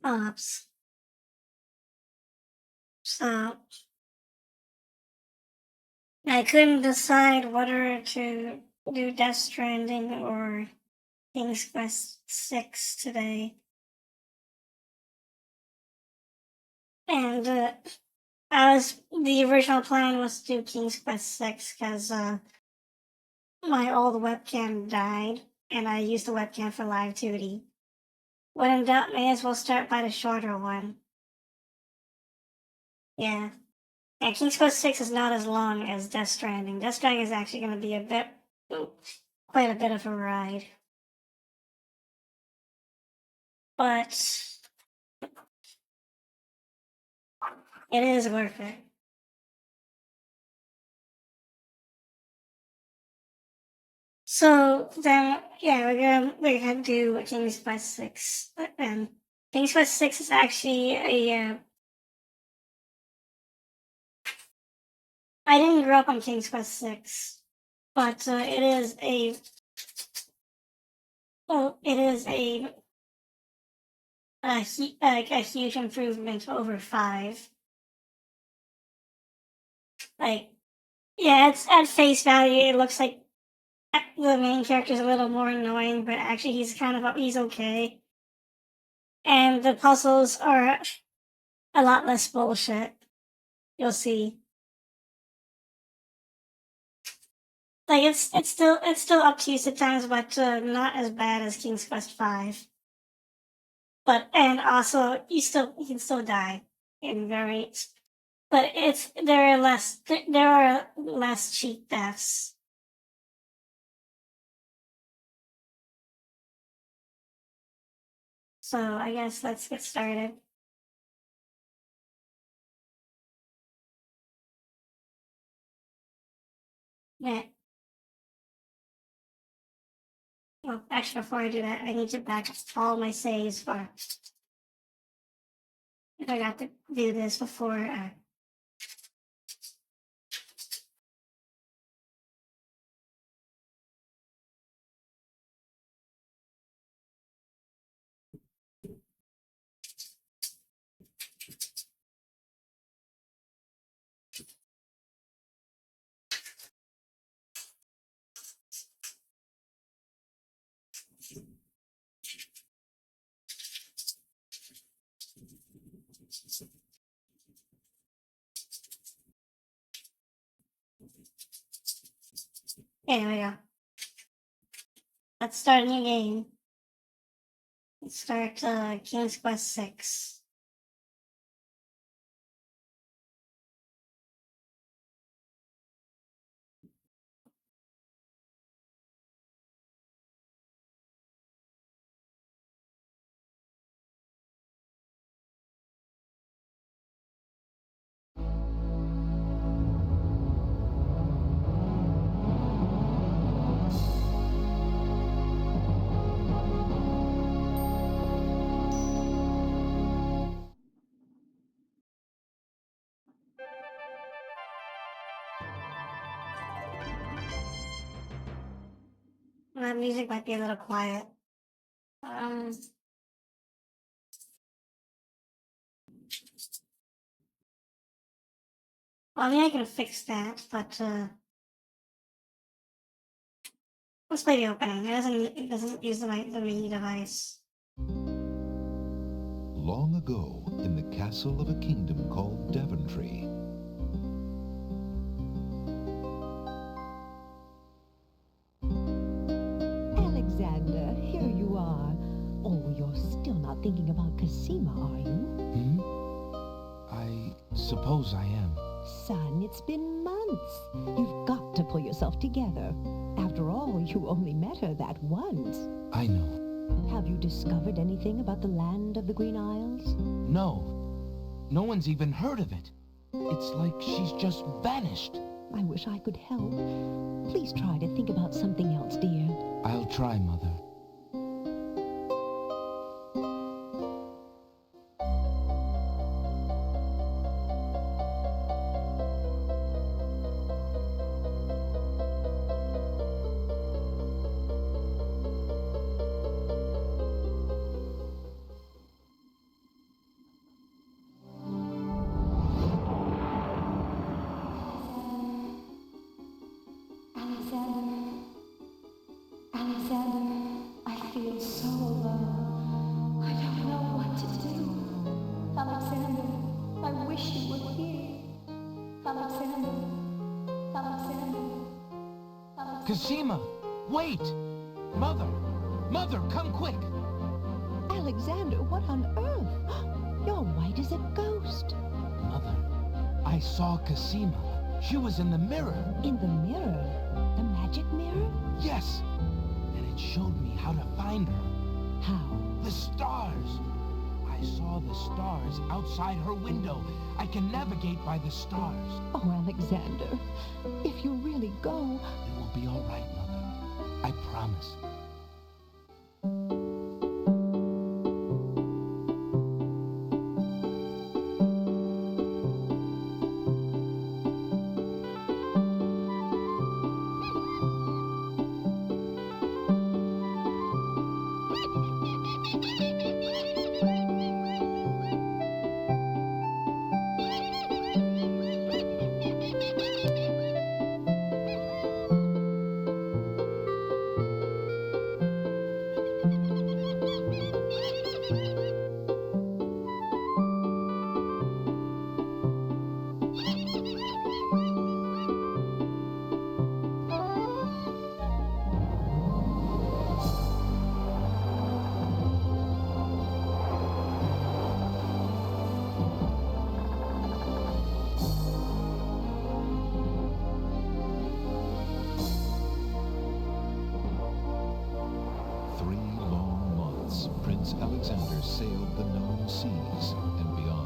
ops. So I couldn't decide whether to do Death Stranding or King's Quest 6 today. And the original plan was to do King's Quest 6 because my old webcam died and I used the webcam for live 2D. When in doubt, may as well start by the shorter one. Yeah. And King's Quest 6 is not as long as Death Stranding. Death Stranding is actually going to be quite a bit of a ride. But it is worth it. So then, yeah, we're gonna do King's Quest 6. And King's Quest 6 is actually I didn't grow up on King's Quest 6, but it is a huge improvement over 5. Like, yeah, it's at face value, it looks like the main character is a little more annoying, but actually he's okay. And the puzzles are a lot less bullshit. You'll see. Like it's still obtuse at times, but not as bad as King's Quest 5. But and also you can still die in variants. But there are less cheat deaths. So I guess let's get started. Yeah. Well, actually, before I do that, I need to back up all my saves for. I got to do this before. Okay, there we go. Let's start a new game. Let's start King's Quest 6. That music might be a little quiet. Um, well, I mean, I can fix that, but let's play the opening. It doesn't use the MIDI device. Long ago, in the castle of a kingdom called Daventry, Alexander, here you are. Oh, you're still not thinking about Cosima, are you? I suppose I am. Son, it's been months. You've got to pull yourself together. After all, you only met her that once. I know. Have you discovered anything about the land of the Green Isles? No. No one's even heard of it. It's like she's just vanished. I wish I could help. Please try to think about something else, dear. I'll try, Mother. Cosima! Wait! Mother! Mother, come quick! Alexander, what on earth? You're white as a ghost. Mother, I saw Cosima. She was in the mirror. In the mirror? The magic mirror? Yes! And it showed me how to find her. How? The stars! I saw the stars outside her window. I can navigate by the stars. Oh, Alexander, if you really go... It will be all right, Mother. I promise. Prince Alexander sailed the known seas and beyond.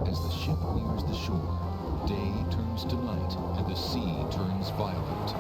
As the ship nears the shore, day turns to night and the sea turns violent.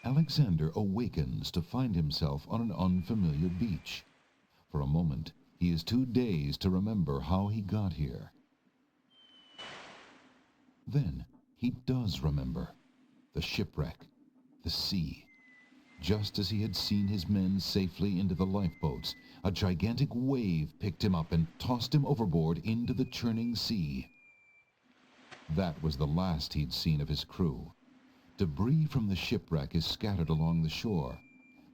Alexander awakens to find himself on an unfamiliar beach. For a moment, he is too dazed to remember how he got here. Then, he does remember. The shipwreck, the sea. Just as he had seen his men safely into the lifeboats, a gigantic wave picked him up and tossed him overboard into the churning sea. That was the last he'd seen of his crew. Debris from the shipwreck is scattered along the shore,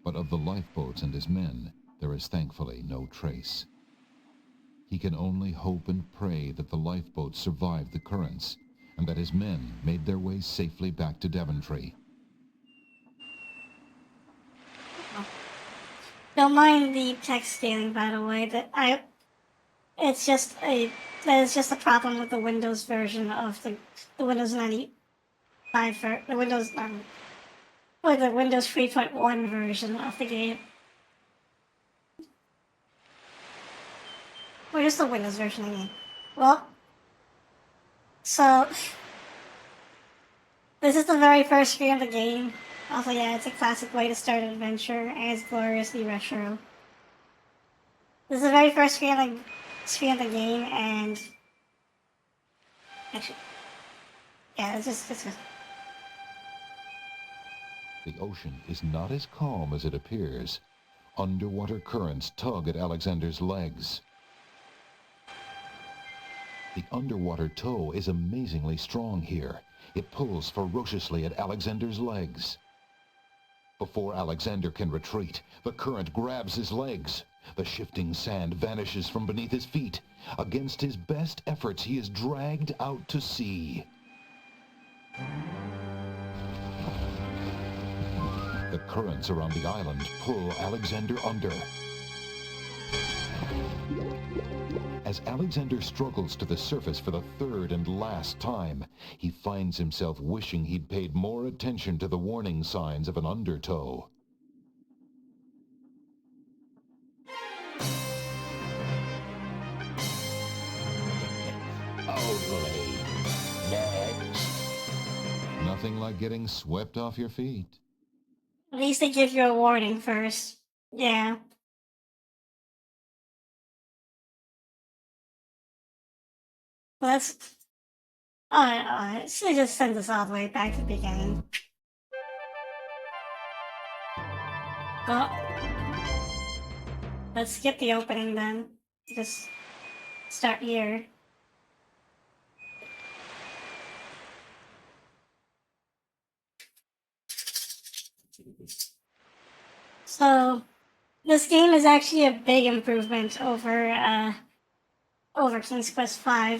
but of the lifeboats and his men, there is thankfully no trace. He can only hope and pray that the lifeboats survived the currents, and that his men made their way safely back to Devontree. Don't mind the text scaling, by the way. It's just a problem with the Windows version of the Windows 95 the Windows or the Windows 3.1 version of the game. Or just the Windows version, I mean. Well, so this is the very first screen of the game. Also, yeah, it's a classic way to start an adventure, and it's gloriously retro. This is the very first screen of the game, and actually, yeah, it's just. The ocean is not as calm as it appears. Underwater currents tug at Alexander's legs. The underwater tow is amazingly strong here. It pulls ferociously at Alexander's legs. Before Alexander can retreat, the current grabs his legs. The shifting sand vanishes from beneath his feet. Against his best efforts, he is dragged out to sea. The currents around the island pull Alexander under. As Alexander struggles to the surface for the third and last time, he finds himself wishing he'd paid more attention to the warning signs of an undertow. Only next. Nothing like getting swept off your feet. At least they give you a warning first. Yeah. Let's. Alright. So just send us all the way back to the beginning. Well, let's skip the opening then. Just start here. So, this game is actually a big improvement over King's Quest V.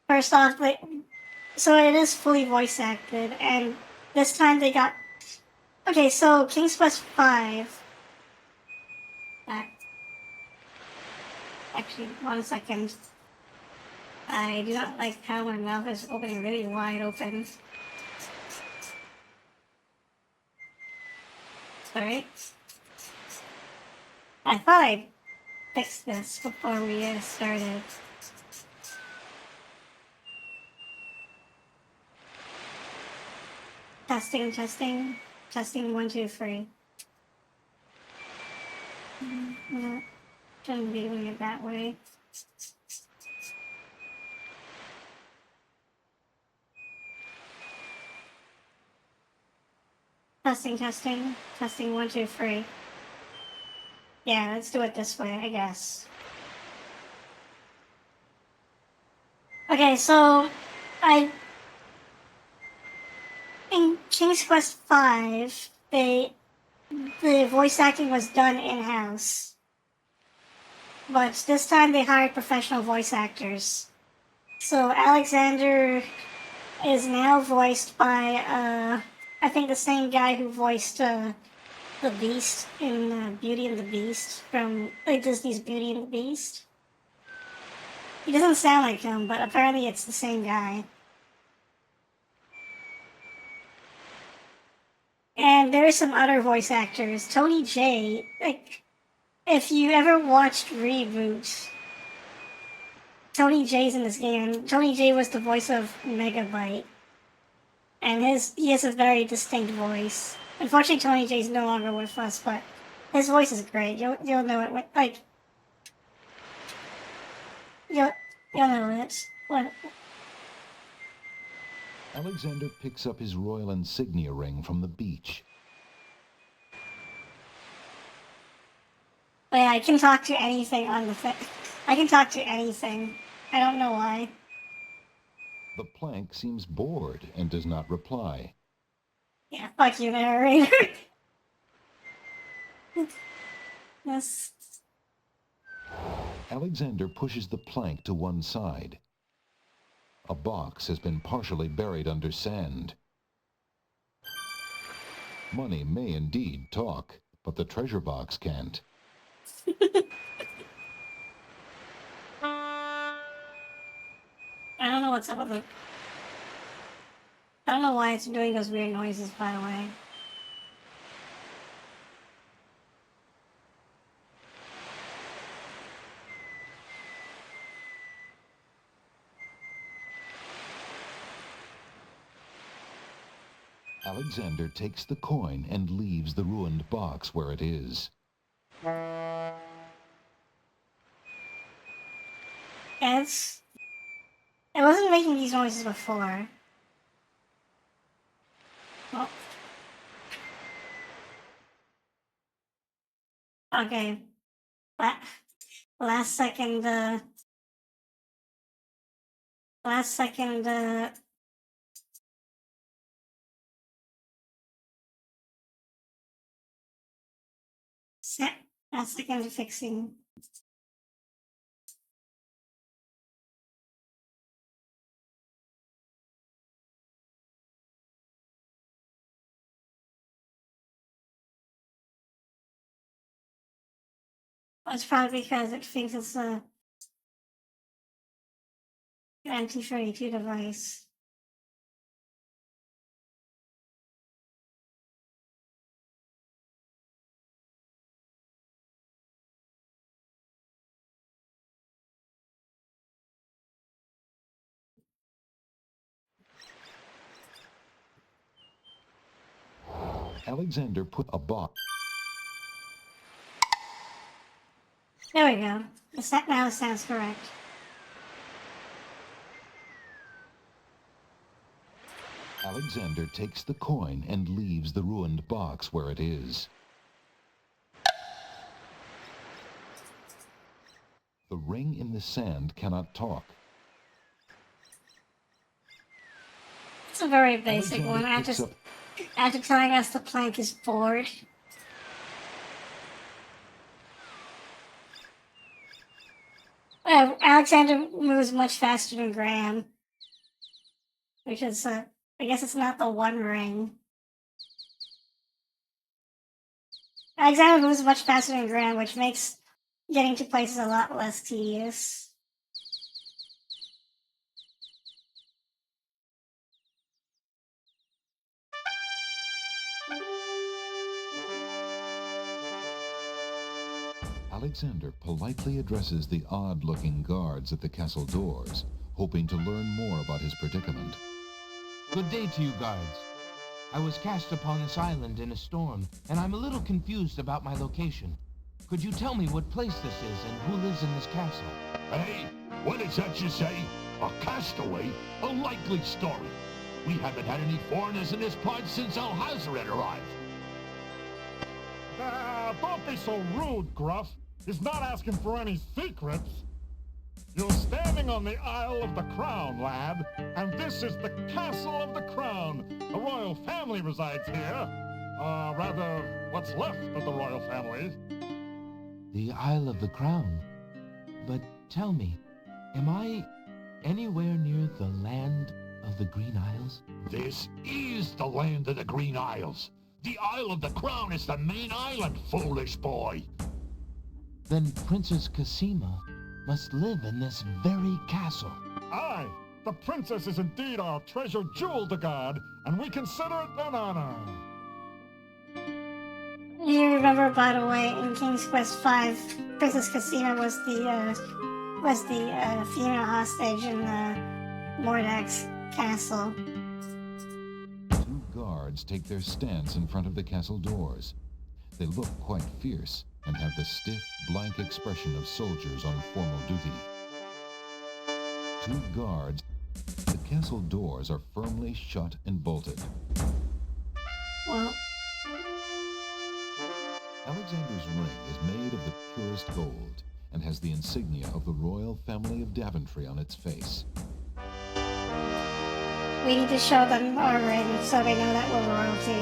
First off, so it is fully voice acted, and this time they got. Okay, so King's Quest V. Actually, 1 second. I do not like how my mouth is opening really wide open. Sorry. I thought I fixed this before we started. Testing 1, 2, 3. I'm shouldn't be doing it that way. Testing 1, 2, 3. Yeah, let's do it this way, I guess. Okay, so in King's Quest V, the voice acting was done in-house. But this time they hired professional voice actors. So Alexander is now voiced by, I think the same guy who voiced, the Beast in Beauty and the Beast from Disney's Beauty and the Beast. He doesn't sound like him, but apparently it's the same guy. And there are some other voice actors. Tony J, if you ever watched Reboot, Tony J's in this game. Tony J was the voice of Megabyte. And he has a very distinct voice. Unfortunately, Tony J's no longer with us, but his voice is great. You'll know it. You'll know it. What? Alexander picks up his royal insignia ring from the beach. But yeah, I can talk to anything on the thing. I can talk to anything. I don't know why. The plank seems bored and does not reply. Yeah, fuck you, narrator. Yes. Alexander pushes the plank to one side. A box has been partially buried under sand. Money may indeed talk, but the treasure box can't. I don't know what's up with it. I don't know why it's doing those weird noises, by the way. Alexander takes the coin and leaves the ruined box where it is. It wasn't making these noises before. Oh. Okay. Last second, last second, last second fixing. It's probably because it thinks it's a anti-32 device. Alexander put a box. There we go. Now it sounds correct. Alexander takes the coin and leaves the ruined box where it is. The ring in the sand cannot talk. It's a very basic Alexander one. picks up After telling us the plank is bored. Alexander moves much faster than Graham. Which is, I guess it's not the one ring. Alexander moves much faster than Graham, which makes getting to places a lot less tedious. Alexander politely addresses the odd-looking guards at the castle doors, hoping to learn more about his predicament. Good day to you, guards. I was cast upon this island in a storm, and I'm a little confused about my location. Could you tell me what place this is and who lives in this castle? Hey, what is that you say? A castaway? A likely story. We haven't had any foreigners in this part since Alhazred arrived. Don't be so rude, Gruff. He's not asking for any secrets. You're standing on the Isle of the Crown, lad, and this is the Castle of the Crown. The royal family resides here. Rather, what's left of the royal family. The Isle of the Crown. But tell me, am I anywhere near the land of the Green Isles? This is the land of the Green Isles. The Isle of the Crown is the main island, foolish boy. Then Princess Cassima must live in this very castle. Aye, the princess is indeed our treasure jewel to God, and we consider it an honor. You remember, by the way, in King's Quest V, Princess Cassima was the female hostage in Mordek's castle. Two guards take their stance in front of the castle doors. They look quite fierce and have the stiff, blank expression of soldiers on formal duty. Two guards. The castle doors are firmly shut and bolted. Well, Alexander's ring is made of the purest gold and has the insignia of the royal family of Daventry on its face. We need to show them our ring so they know that we're royalty.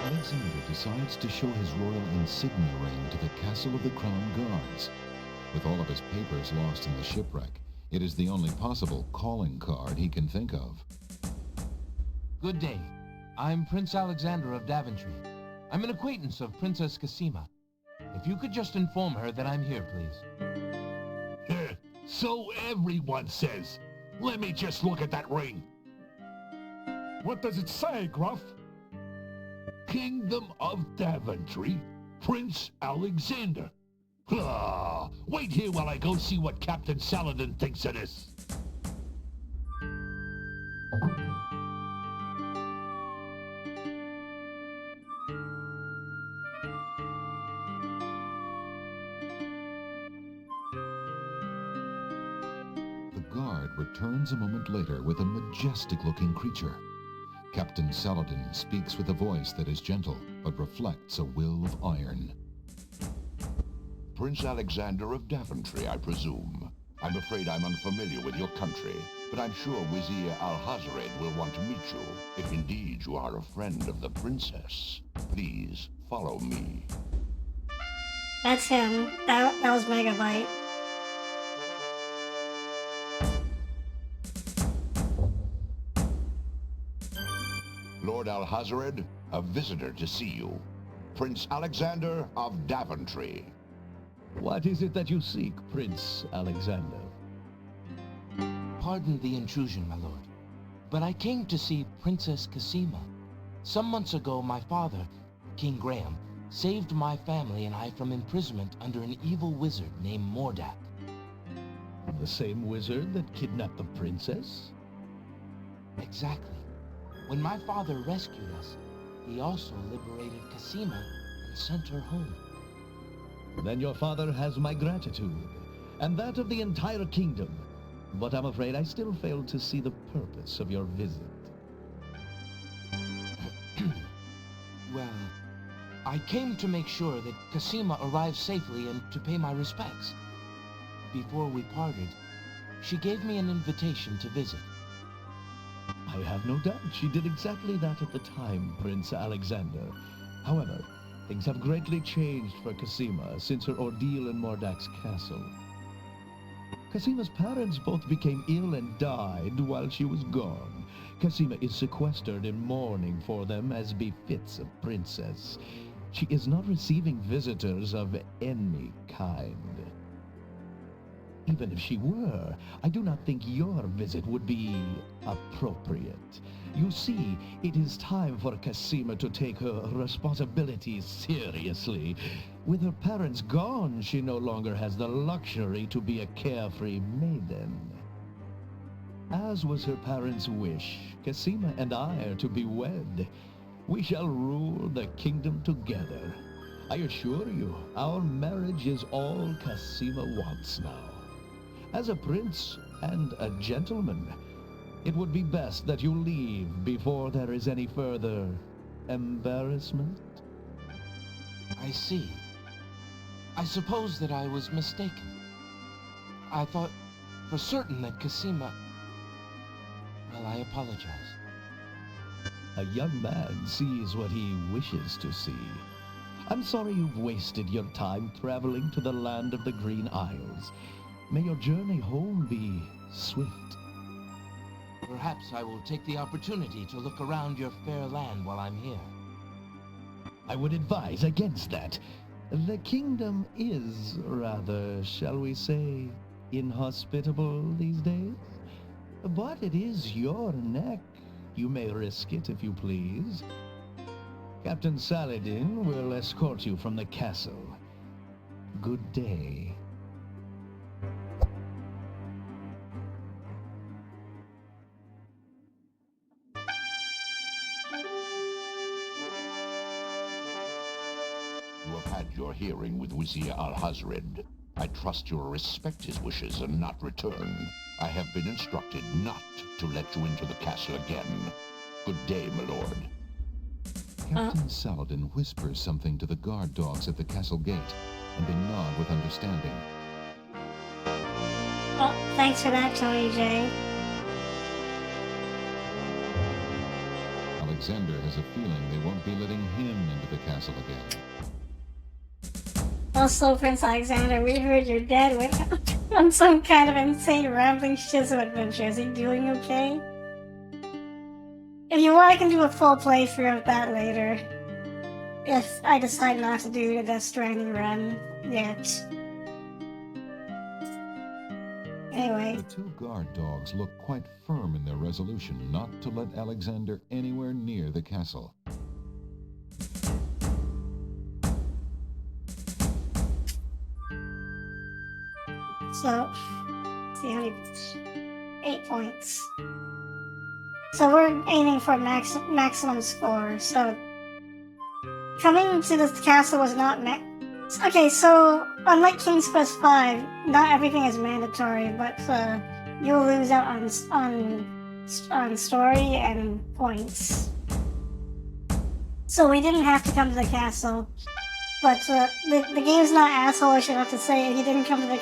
Alexander decides to show his royal insignia ring to the Castle of the Crown Guards. With all of his papers lost in the shipwreck, it is the only possible calling card he can think of. Good day. I'm Prince Alexander of Daventry. I'm an acquaintance of Princess Cassima. If you could just inform her that I'm here, please. So everyone says. Let me just look at that ring. What does it say, Gruff? Kingdom of Daventry, Prince Alexander. Wait here while I go see what Captain Saladin thinks of this. The guard returns a moment later with a majestic-looking creature. Captain Saladin speaks with a voice that is gentle, but reflects a will of iron. Prince Alexander of Daventry, I presume. I'm afraid I'm unfamiliar with your country, but I'm sure Wazir Al-Hazred will want to meet you, if indeed you are a friend of the princess. Please, follow me. That's him. That was Megabyte. Lord Al-Hazred, a visitor to see you. Prince Alexander of Daventry. What is it that you seek, Prince Alexander? Pardon the intrusion, my lord, but I came to see Princess Cassima. Some months ago, my father, King Graham, saved my family and I from imprisonment under an evil wizard named Mordak. The same wizard that kidnapped the princess? Exactly. When my father rescued us, he also liberated Cassima and sent her home. Then your father has my gratitude, and that of the entire kingdom. But I'm afraid I still fail to see the purpose of your visit. Well, I came to make sure that Cassima arrived safely and to pay my respects. Before we parted, she gave me an invitation to visit. I have no doubt she did exactly that at the time, Prince Alexander. However, things have greatly changed for Cassima since her ordeal in Mordak's castle. Cassima's parents both became ill and died while she was gone. Cassima is sequestered in mourning for them as befits a princess. She is not receiving visitors of any kind. Even if she were, I do not think your visit would be appropriate. You see, it is time for Cassima to take her responsibilities seriously. With her parents gone, she no longer has the luxury to be a carefree maiden. As was her parents' wish, Cassima and I are to be wed. We shall rule the kingdom together. I assure you, our marriage is all Cassima wants now. As a prince and a gentleman, it would be best that you leave before there is any further embarrassment. I see. I suppose that I was mistaken. I thought for certain that Cassima... Well, I apologize. A young man sees what he wishes to see. I'm sorry you've wasted your time traveling to the land of the Green Isles. May your journey home be swift. Perhaps I will take the opportunity to look around your fair land while I'm here. I would advise against that. The kingdom is rather, shall we say, inhospitable these days. But it is your neck. You may risk it if you please. Captain Saladin will escort you from the castle. Good day. You have had your hearing with Wazir Al-Hazred. I trust you will respect his wishes and not return. I have been instructed not to let you into the castle again. Good day, my lord. Captain Saladin whispers something to the guard dogs at the castle gate, and they nod with understanding. Well, thanks for that, Tony J. Alexander has a feeling they won't be letting him into the castle again. Also, Prince Alexander, we heard your dad went on some kind of insane rambling shizzle adventure. Is he doing okay? If you want, I can do a full playthrough of that later. If I decide not to do the Death Stranding run yet. Anyway. The two guard dogs look quite firm in their resolution not to let Alexander anywhere near the castle. So, see how many 8 points. So we're aiming for maximum score. So coming to this castle was not okay. So unlike King's Quest V, not everything is mandatory, but you'll lose out on story and points. So we didn't have to come to the castle. But the game's not asshole-ish enough to say if you didn't come to the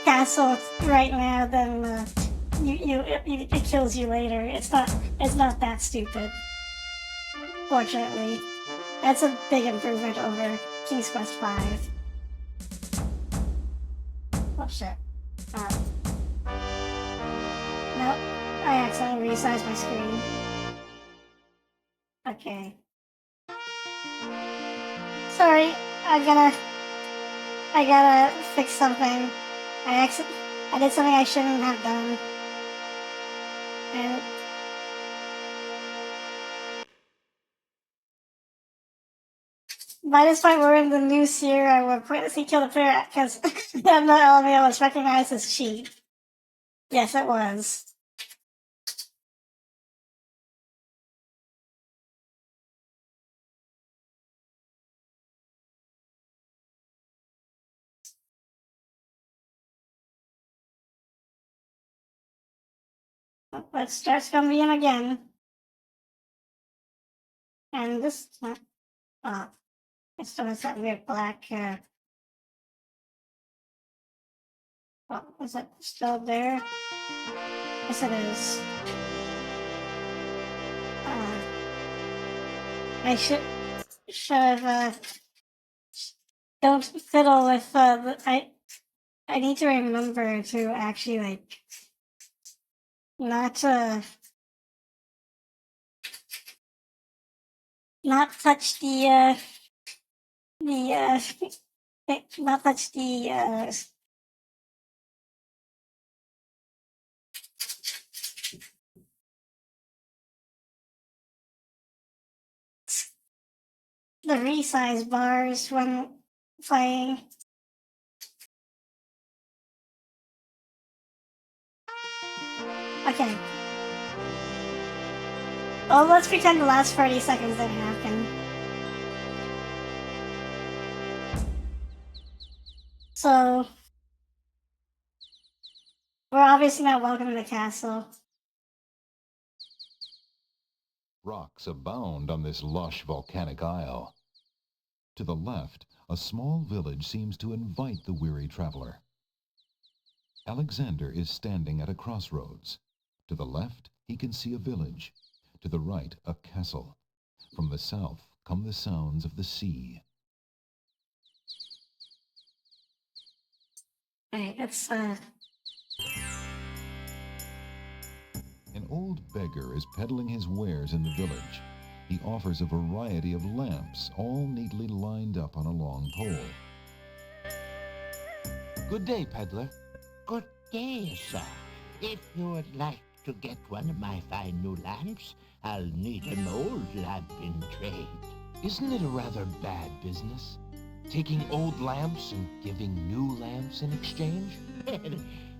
castle right now, then it kills you later. It's not that stupid. Fortunately, that's a big improvement over King's Quest V. Oh shit! Nope, I accidentally resized my screen. Okay. Sorry, I gotta fix something. I did something I shouldn't have done. And by this point, we're in the new Sierra where he killed a player because the elevator was recognized as cheat. Yes, it was. Let's start Scumby again. And this time, it still has that weird black, is it still there? Yes, it is. I should have, don't fiddle with, I need to remember to actually, like, not touch the not touch the resize bars when playing. Okay. Well, let's pretend the last 30 seconds didn't happen. So, we're obviously not welcome in the castle. Rocks abound on this lush volcanic isle. To the left, a small village seems to invite the weary traveler. Alexander is standing at a crossroads. To the left, he can see a village. To the right, a castle. From the south come the sounds of the sea. Alright, let's, An old beggar is peddling his wares in the village. He offers a variety of lamps, all neatly lined up on a long pole. Good day, peddler. Good day, sir. If you would like to get one of my fine new lamps, I'll need an old lamp in trade. Isn't it a rather bad business? Taking old lamps and giving new lamps in exchange?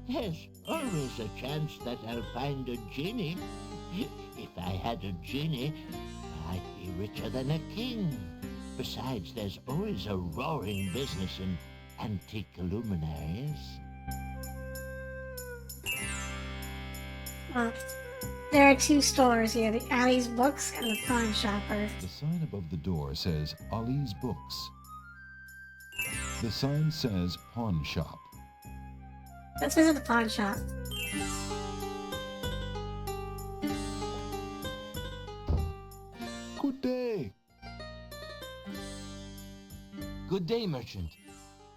There's always a chance that I'll find a genie. If I had a genie, I'd be richer than a king. Besides, there's always a roaring business in antique luminaries. there are two stores here, the Ali's Books and the Pawn Shopper. The sign above the door says Ali's Books. The sign says Pawn Shop. Let's visit the pawn shop. Good day, merchant.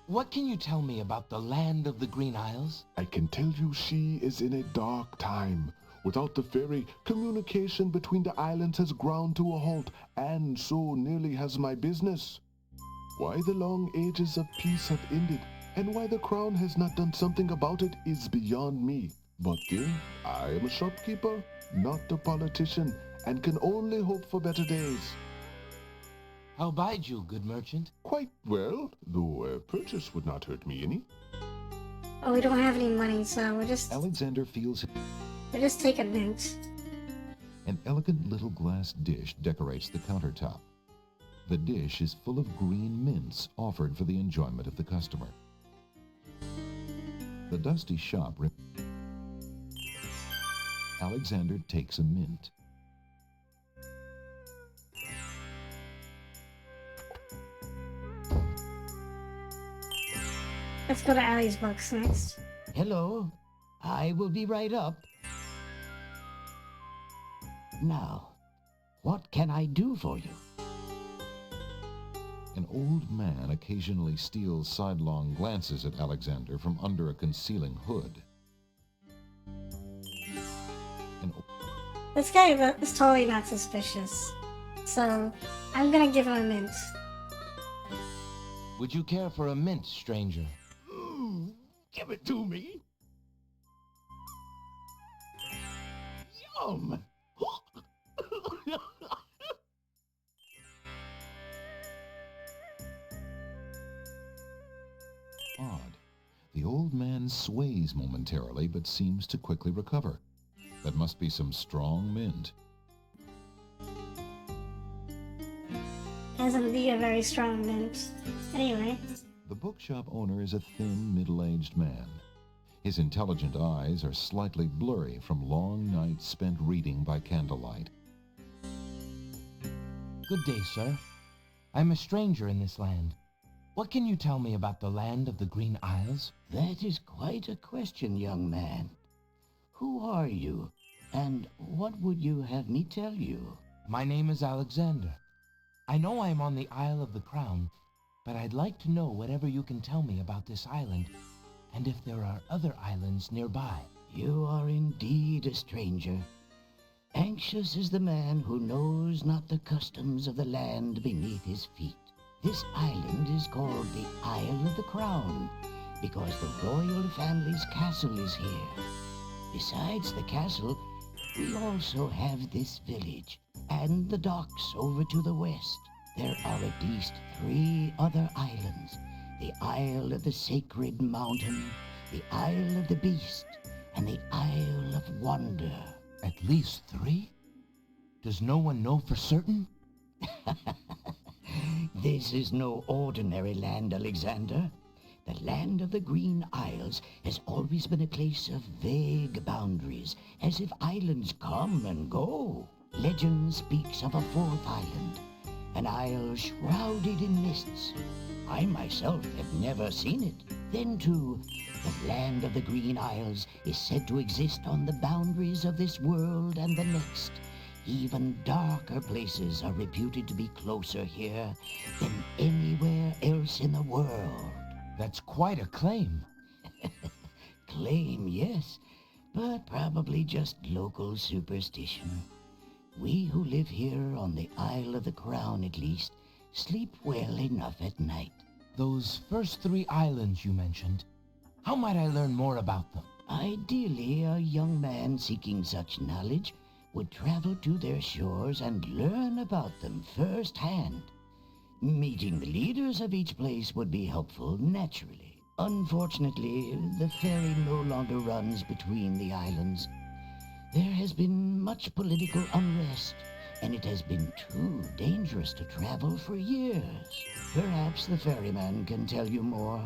What can you tell me about the land of the Green Isles? I can tell you she is in a dark time. Without the ferry, communication between the islands has ground to a halt, and so nearly has my business. Why the long ages of peace have ended, and why the crown has not done something about it is beyond me. But then, I am a shopkeeper, not a politician, and can only hope for better days. How bide you, good merchant? Quite well, though a purchase would not hurt me any. Oh, we don't have any money, so Alexander feels we're just taking mint. an elegant little glass dish decorates the countertop. The dish is full of green mints offered for the enjoyment of the customer. The dusty shop. Alexander takes a mint. Let's go to Allie's books next. Hello. I will be right up. Now, what can I do for you? An old man occasionally steals sidelong glances at Alexander from under a concealing hood. This guy is totally not suspicious, so I'm gonna give him a mint. Would you care for a mint, stranger? Give it to me. Yum! Odd. The old man sways momentarily, but seems to quickly recover. That must be some strong mint. Has indeed a very strong mint. Anyway. The bookshop owner is a thin, middle-aged man. His intelligent eyes are slightly blurry from long nights spent reading by candlelight. Good day, sir. I'm a stranger in this land. What can you tell me about the land of the Green Isles? That is quite a question, young man. Who are you, and what would you have me tell you? My name is Alexander. I know I'm on the Isle of the Crown, but I'd like to know whatever you can tell me about this island, and if there are other islands nearby. You are indeed a stranger. Anxious is the man who knows not the customs of the land beneath his feet. This island is called the Isle of the Crown, because the royal family's castle is here. Besides the castle, we also have this village, and the docks over to the west. There are at least 3 other islands. The Isle of the Sacred Mountain, the Isle of the Beast, and the Isle of Wonder. At least 3? Does no one know for certain? This is no ordinary land, Alexander. The land of the Green Isles has always been a place of vague boundaries, as if islands come and go. Legend speaks of a 4th island, an isle shrouded in mists. I myself have never seen it. Then, too, the land of the Green Isles is said to exist on the boundaries of this world and the next. Even darker places are reputed to be closer here than anywhere else in the world. That's quite a claim. Claim, yes, but probably just local superstition. We who live here on the Isle of the Crown, at least, sleep well enough at night. Those first 3 islands you mentioned, how might I learn more about them? Ideally, a young man seeking such knowledge would travel to their shores and learn about them firsthand. Meeting the leaders of each place would be helpful, naturally. Unfortunately, the ferry no longer runs between the islands. There has been much political unrest, and it has been too dangerous to travel for years. Perhaps the ferryman can tell you more.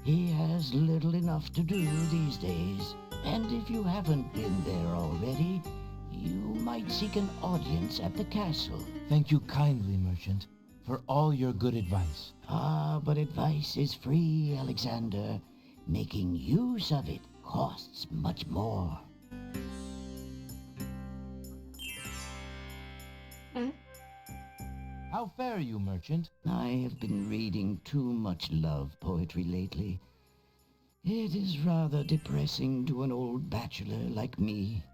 He has little enough to do these days, and if you haven't been there already, you might seek an audience at the castle. Thank you kindly, merchant, for all your good advice. Ah, but advice is free, Alexander. Making use of it costs much more. How fare you, merchant? I have been reading too much love poetry lately. It is rather depressing to an old bachelor like me.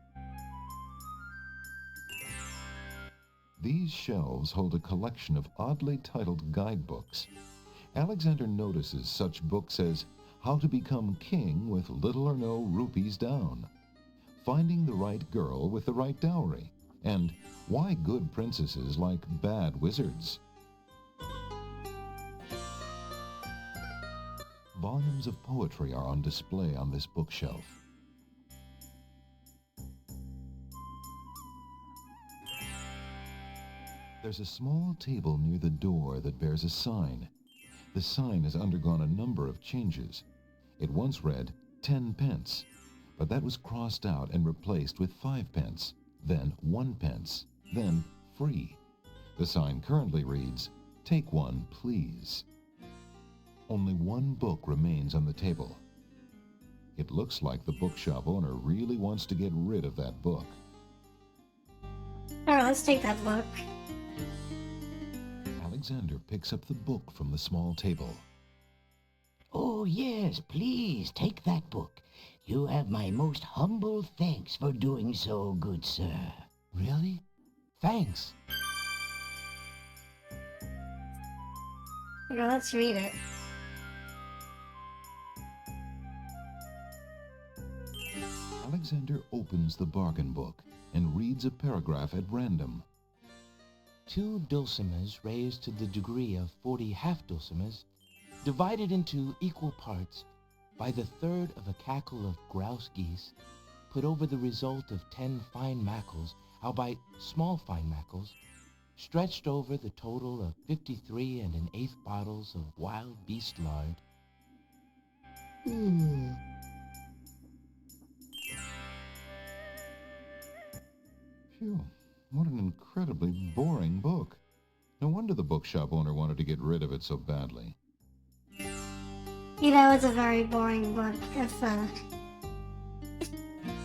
These shelves hold a collection of oddly titled guidebooks. Alexander notices such books as How to Become King with Little or No Rupees Down, Finding the Right Girl with the Right Dowry, and Why Good Princesses Like Bad Wizards. Volumes of poetry are on display on this bookshelf. There's a small table near the door that bears a sign. The sign has undergone a number of changes. It once read 10 pence, but that was crossed out and replaced with 5 pence, then 1 pence, then free. The sign currently reads, Take one, please. Only one book remains on the table. It looks like the bookshop owner really wants to get rid of that book. Alright, let's take that book. Alexander picks up the book from the small table. Oh, yes, please, take that book. You have my most humble thanks for doing so, good sir. Really? Thanks. Okay, let's read it. Alexander opens the bargain book and reads a paragraph at random. 2 dulcimers raised to the degree of 40 half-dulcimers, divided into equal parts by the third of a cackle of grouse geese, put over the result of 10 fine mackles, albeit small fine mackles, stretched over the total of 53 1/8 bottles of wild beast lard. Phew, what an incredibly boring book. No wonder the bookshop owner wanted to get rid of it so badly. You know, it's a very boring book if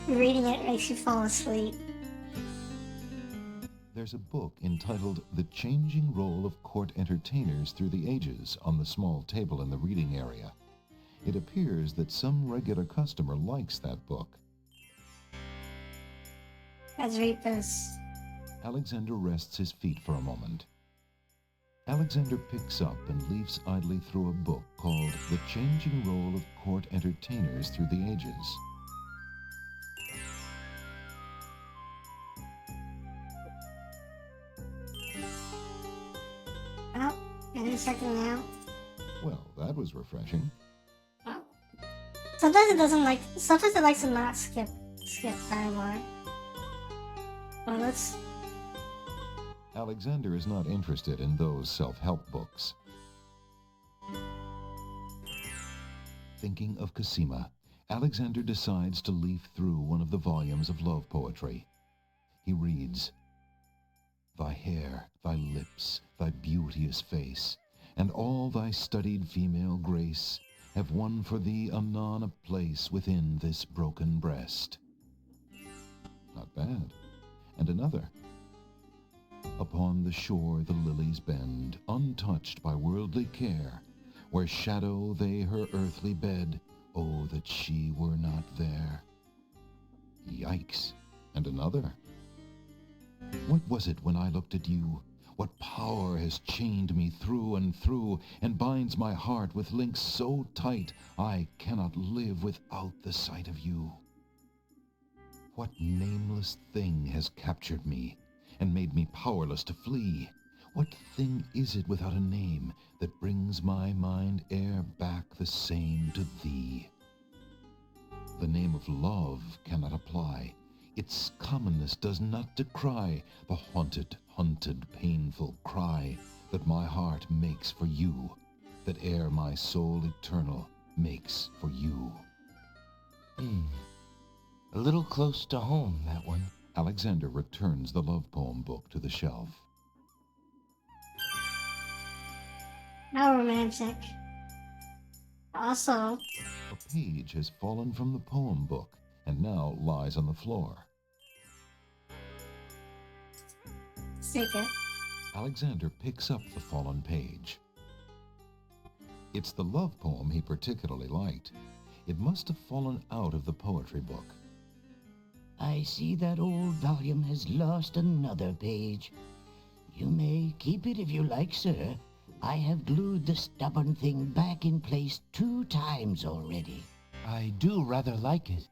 reading it makes you fall asleep. There's a book entitled The Changing Role of Court Entertainers Through the Ages on the small table in the reading area. It appears that some regular customer likes that book. Let's read this. Alexander rests his feet for a moment. Alexander picks up and leafs idly through a book called The Changing Role of Court Entertainers Through the Ages. Oh, any second now. Well, that was refreshing. Oh. Sometimes it likes to not skip dialogue. Well, let's... Alexander is not interested in those self-help books. Thinking of Cosima, Alexander decides to leaf through one of the volumes of love poetry. He reads, Thy hair, thy lips, thy beauteous face, and all thy studied female grace have won for thee anon a place within this broken breast. Not bad. And another. Upon the shore the lilies bend, untouched by worldly care, where shadow they her earthly bed, oh, that she were not there. Yikes. And another. What was it when I looked at you? What power has chained me through and through, and binds my heart with links so tight I cannot live without the sight of you? What nameless thing has captured me, and made me powerless to flee? What thing is it without a name that brings my mind e'er back the same to thee? The name of love cannot apply. Its commonness does not decry the haunted, hunted, painful cry that my heart makes for you, that e'er my soul eternal makes for you. A little close to home, that one. Alexander returns the love poem book to the shelf. How romantic. Also, A page has fallen from the poem book and now lies on the floor. let's take it. Alexander picks up the fallen page. It's the love poem he particularly liked. It must have fallen out of the poetry book. I see that old volume has lost another page. You may keep it if you like, sir. I have glued the stubborn thing back in place 2 times already. I do rather like it.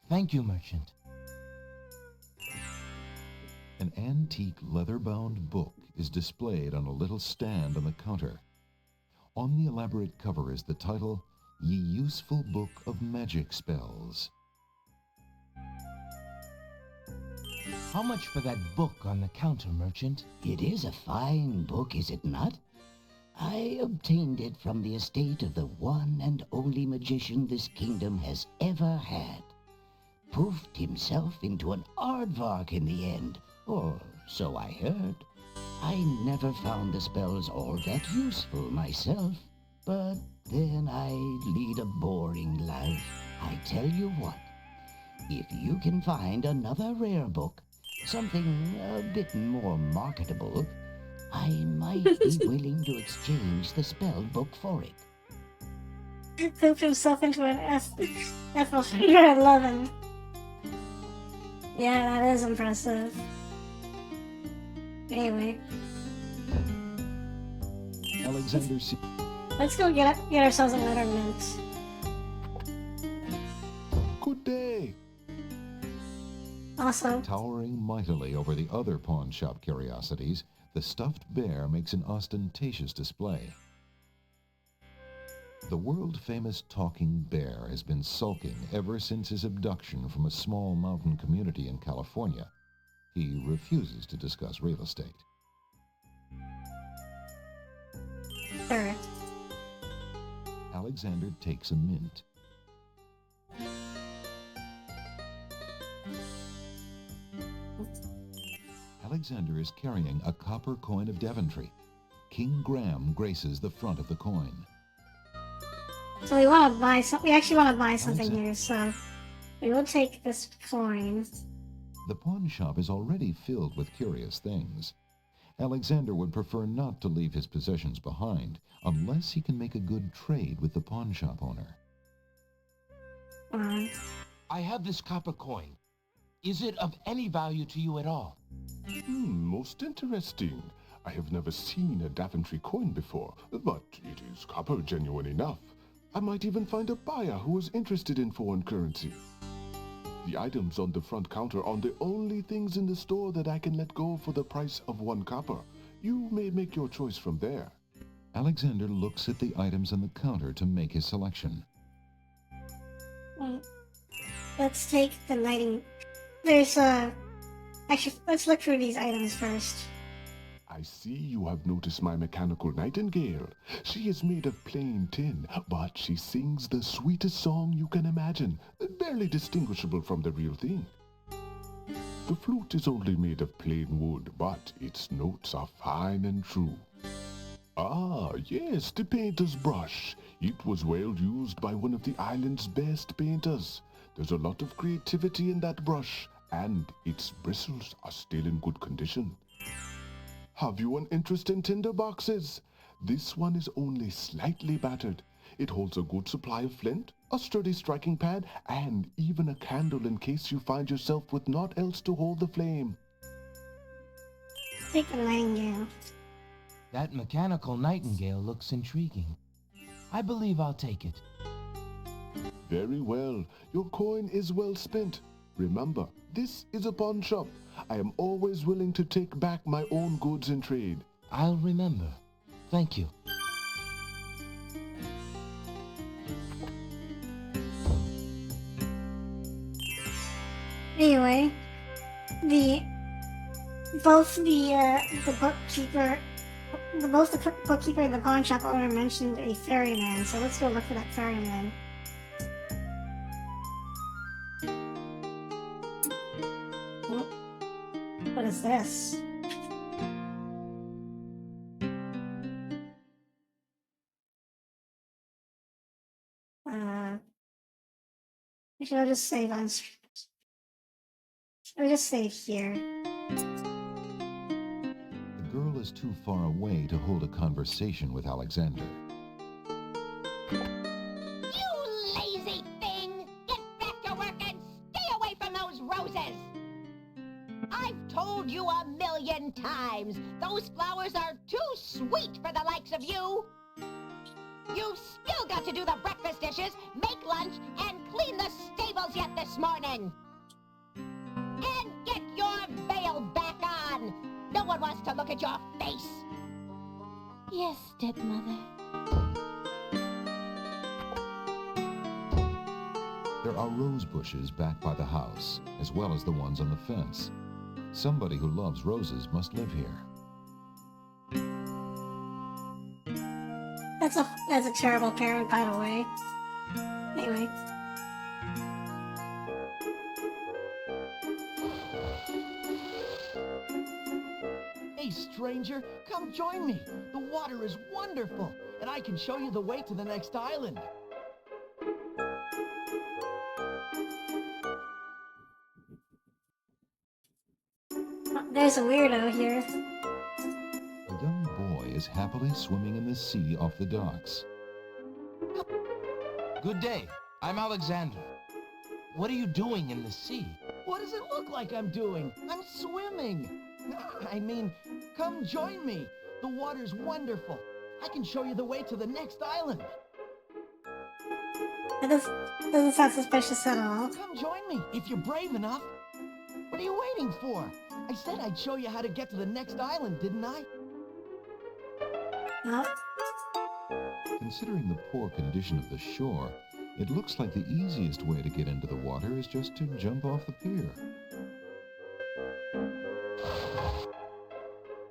Thank you, merchant. An antique leather-bound book is displayed on a little stand on the counter. On the elaborate cover is the title, Ye Useful Book of Magic Spells. How much for that book on the counter, merchant? It is a fine book, is it not? I obtained it from the estate of the one and only magician this kingdom has ever had. Proofed himself into an aardvark in the end, or so I heard. I never found the spells all that useful myself, but then I lead a boring life. I tell you what, if you can find another rare book, something a bit more marketable, I might be willing to exchange the spell book for it. Pooped himself into an F of 11. Yeah, that is impressive. Anyway, Alexander let's go get ourselves another mint. Good day. Also, Towering mightily over the other pawn shop curiosities, the stuffed bear makes an ostentatious display. The world-famous talking bear has been sulking ever since his abduction from a small mountain community in California. He refuses to discuss real estate. sure. Alexander takes a mint. Alexander is carrying a copper coin of Daventry. King Graham graces the front of the coin. So we want to buy some. We actually want to buy something Alexander. here, so we will take this coin. The pawn shop is already filled with curious things. Alexander would prefer not to leave his possessions behind unless he can make a good trade with the pawn shop owner. I have this copper coin. Is it of any value to you at all? Most interesting. I have never seen a Daventry coin before, but it is copper genuine enough. I might even find a buyer who is interested in foreign currency. The items on the front counter are the only things in the store that I can let go for the price of 1 copper. You may make your choice from there. Alexander looks at the items on the counter to make his selection. Let's take the nighting. Actually, let's look through these items first. I see you have noticed my mechanical nightingale. She is made of plain tin, but she sings the sweetest song you can imagine, barely distinguishable from the real thing. The flute is only made of plain wood, but its notes are fine and true. Ah, yes, the painter's brush. It was well used by one of the island's best painters. There's a lot of creativity in that brush, and its bristles are still in good condition. Have you an interest in tinder boxes? This one is only slightly battered. It holds a good supply of flint, a sturdy striking pad, and even a candle in case you find yourself with naught else to hold the flame. Take the nightingale. That mechanical nightingale looks intriguing. I believe I'll take it. Very well. Your coin is well spent. Remember, this is a pawn shop. I am always willing to take back my own goods in trade. I'll remember. Thank you. Anyway, both the bookkeeper and the pawn shop owner mentioned a ferryman, so let's go look for that ferryman. What is this? Should I just save on? Should I just save here? The girl Noel is too far away to hold a conversation with Alexander. You lazy thing! Get back to work and stay away from those roses! I've told you 1,000,000 times, those flowers are too sweet for the likes of you! You've still got to do the breakfast dishes, make lunch, and clean the stables yet this morning! And get your veil back on! No one wants to look at your face! Yes, stepmother. There are rose bushes back by the house, as well as the ones on the fence. Somebody who loves roses must live here. That's a terrible parent, by the way. Anyway. Hey, stranger, come join me. The water is wonderful, and I can show you the way to the next island. There's a weirdo here. A young boy is happily swimming in the sea off the docks. Good day. I'm Alexander. What are you doing in the sea? What does it look like I'm doing? I'm swimming. I mean, come join me. The water's wonderful. I can show you the way to the next island. That doesn't sound suspicious at all. Come join me if you're brave enough. What are you waiting for? I said I'd show you how to get to the next island, didn't I? No. Considering the poor condition of the shore, it looks like the easiest way to get into the water is just to jump off the pier.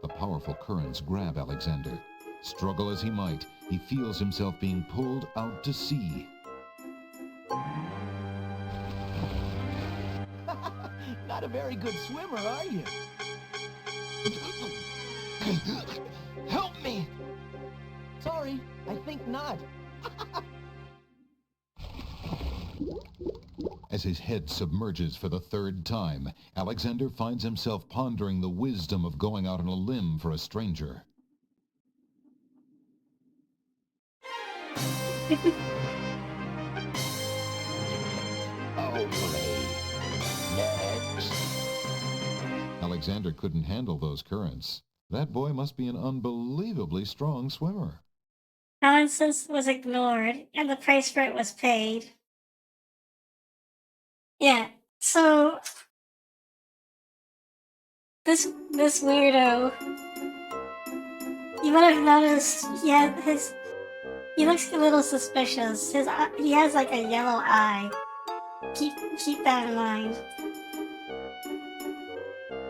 The powerful currents grab Alexander. Struggle as he might, he feels himself being pulled out to sea. Not a very good swimmer, are you? Help me! Sorry, I think not. As his head submerges for the third time, Alexander finds himself pondering the wisdom of going out on a limb for a stranger. Next. Alexander couldn't handle those currents. That boy must be an unbelievably strong swimmer. Balances was ignored, and the price for it was paid. Yeah, so this weirdo, you might have noticed, he looks a little suspicious. He has like a yellow eye. Keep that in mind.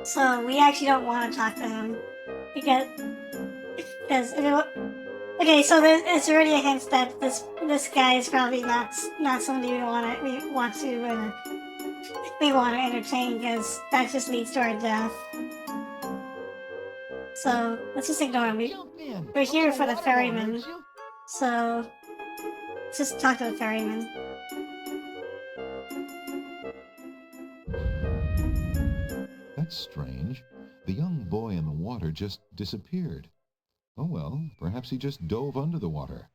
So we actually don't want to talk to him because okay, so it's already a hint that this guy is probably not somebody we want to entertain, because that just leads to our death. So let's just ignore him. We're here for the ferryman, so let's just talk to the ferryman. That's strange. The young boy in the water just disappeared. Oh well, perhaps he just dove under the water.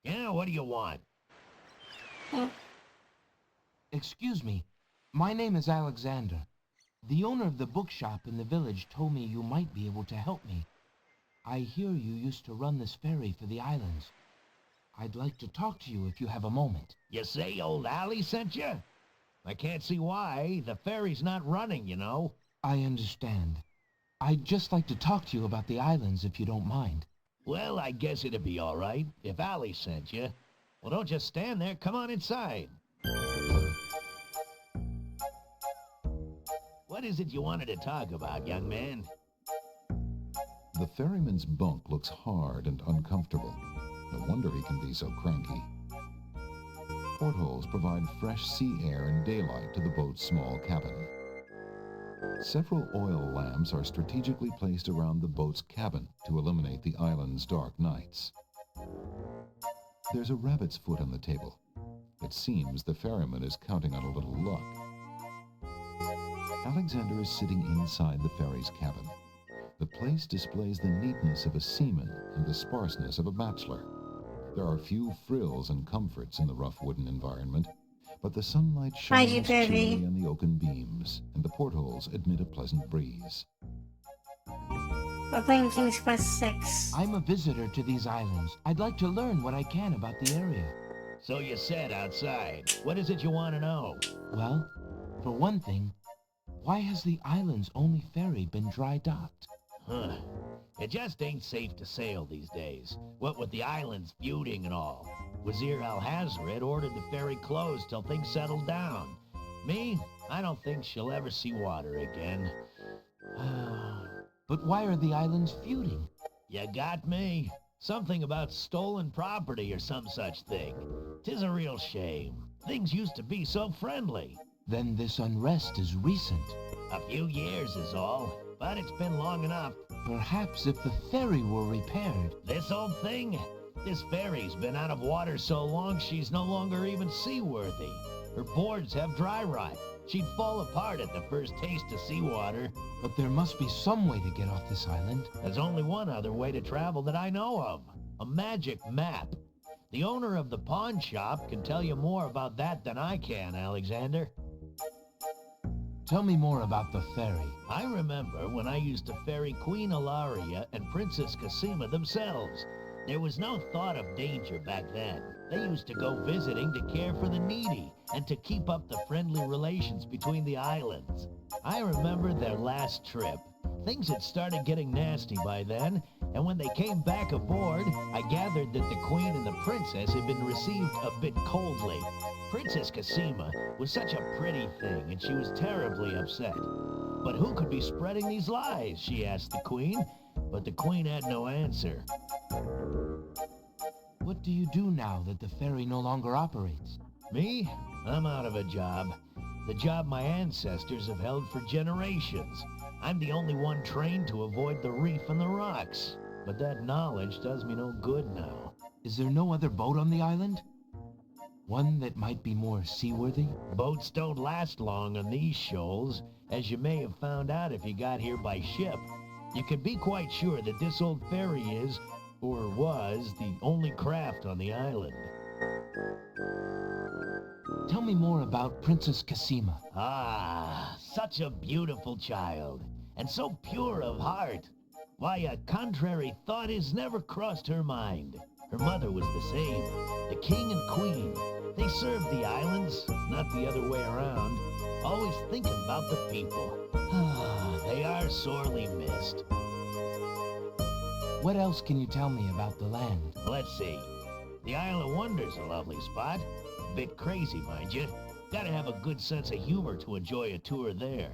Yeah, what do you want? Excuse me. My name is Alexander. The owner of the bookshop in the village told me you might be able to help me. I hear you used to run this ferry for the islands. I'd like to talk to you if you have a moment. You say old Allie sent you? I can't see why. The ferry's not running, you know. I understand. I'd just like to talk to you about the islands if you don't mind. Well, I guess it'd be all right if Allie sent you. Well, don't just stand there. Come on inside. What is it you wanted to talk about, young man? The ferryman's bunk looks hard and uncomfortable. No wonder he can be so cranky. Portholes provide fresh sea air and daylight to the boat's small cabin. Several oil lamps are strategically placed around the boat's cabin to eliminate the island's dark nights. There's a rabbit's foot on the table. It seems the ferryman is counting on a little luck. Alexander is sitting inside the ferry's cabin. The place displays the neatness of a seaman and the sparseness of a bachelor. There are few frills and comforts in the rough wooden environment, but the sunlight shines cheerily on the oaken beams, and the portholes admit a pleasant breeze. We're playing King's Quest 6. I'm a visitor to these islands. I'd like to learn what I can about the area. So you said outside. What is it you want to know? Well, for one thing, why has the island's only ferry been dry docked? Huh. It just ain't safe to sail these days. What with the islands feuding and all. Wazir Al-Hazred ordered the ferry closed till things settled down. Me, I don't think she'll ever see water again. But why are the islands feuding? You got me. Something about stolen property or some such thing. 'Tis a real shame. Things used to be so friendly. Then this unrest is recent. A few years is all, but it's been long enough. Perhaps if the ferry were repaired. This old thing? This ferry's been out of water so long she's no longer even seaworthy. Her boards have dry rot. She'd fall apart at the first taste of seawater. But there must be some way to get off this island. There's only one other way to travel that I know of. A magic map. The owner of the pawn shop can tell you more about that than I can, Alexander. Tell me more about the ferry. I remember when I used to ferry Queen Ilaria and Princess Cosima themselves. There was no thought of danger back then. They used to go visiting to care for the needy and to keep up the friendly relations between the islands. I remember their last trip. Things had started getting nasty by then, and when they came back aboard, I gathered that the Queen and the Princess had been received a bit coldly. Princess Cosima was such a pretty thing, and she was terribly upset. But who could be spreading these lies, she asked the Queen, but the Queen had no answer. What do you do now that the ferry no longer operates? Me? I'm out of a job. The job my ancestors have held for generations. I'm the only one trained to avoid the reef and the rocks. But that knowledge does me no good now. Is there no other boat on the island? One that might be more seaworthy? Boats don't last long on these shoals, as you may have found out if you got here by ship. You can be quite sure that this old ferry is, or was, the only craft on the island. Tell me more about Princess Cosima. Ah, such a beautiful child, and so pure of heart. Why, a contrary thought has never crossed her mind. Her mother was the same. The king and queen, they served the islands, not the other way around. Always thinking about the people. Ah, they are sorely missed. What else can you tell me about the land? Let's see. The Isle of Wonder's a lovely spot. A bit crazy, mind you. Gotta have a good sense of humor to enjoy a tour there.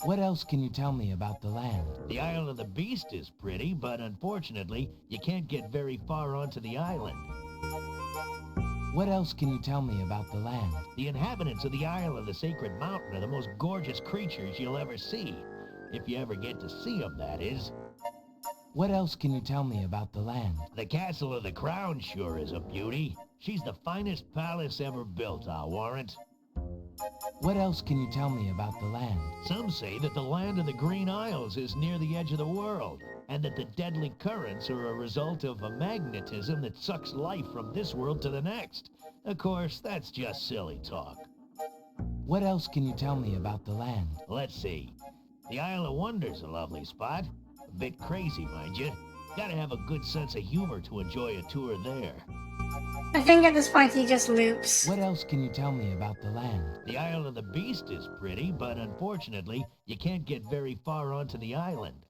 What else can you tell me about the land? The Isle of the Beast is pretty, but unfortunately, you can't get very far onto the island. What else can you tell me about the land? The inhabitants of the Isle of the Sacred Mountain are the most gorgeous creatures you'll ever see. If you ever get to see them, that is. What else can you tell me about the land? The Castle of the Crown sure is a beauty. She's the finest palace ever built, I'll warrant. What else can you tell me about the land? Some say that the land of the Green Isles is near the edge of the world, and that the deadly currents are a result of a magnetism that sucks life from this world to the next. Of course, that's just silly talk. What else can you tell me about the land? Let's see. The Isle of Wonder's a lovely spot. A bit crazy, mind you. Gotta have a good sense of humor to enjoy a tour there. I think at this point he just loops. What else can you tell me about the land? The Isle of the Beast is pretty, but unfortunately, you can't get very far onto the island.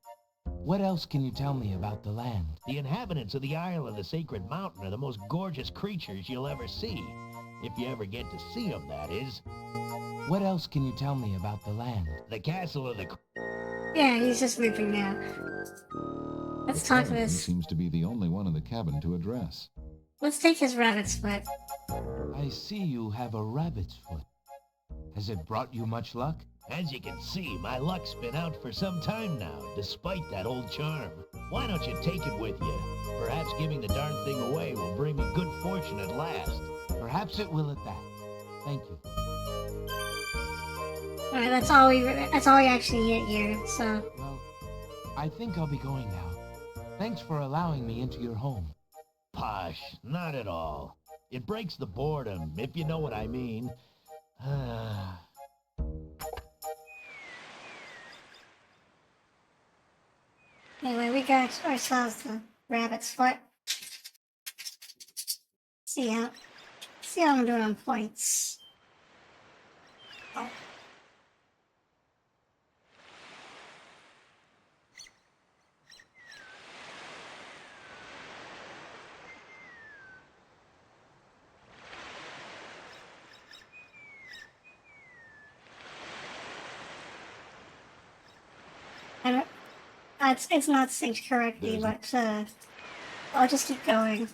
What else can you tell me about the land? The inhabitants of the Isle of the Sacred Mountain are the most gorgeous creatures you'll ever see. If you ever get to see them, that is. What else can you tell me about the land? The Castle of the... Yeah, he's just looping now. Let's talk to He this. seems to be the only one in the cabin to address. Let's take his rabbit's foot. I see you have a rabbit's foot. Has it brought you much luck? As you can see, my luck's been out for some time now, despite that old charm. Why don't you take it with you? Perhaps giving the darn thing away will bring me good fortune at last. Perhaps it will at that. Thank you. Alright, that's all we actually get here, so. Well, I think I'll be going now. Thanks for allowing me into your home. Posh, not at all. It breaks the boredom, if you know what I mean. Anyway, we got ourselves the rabbit's foot. See how I'm doing on points. Oh. It's not synced correctly, but I'll just keep going.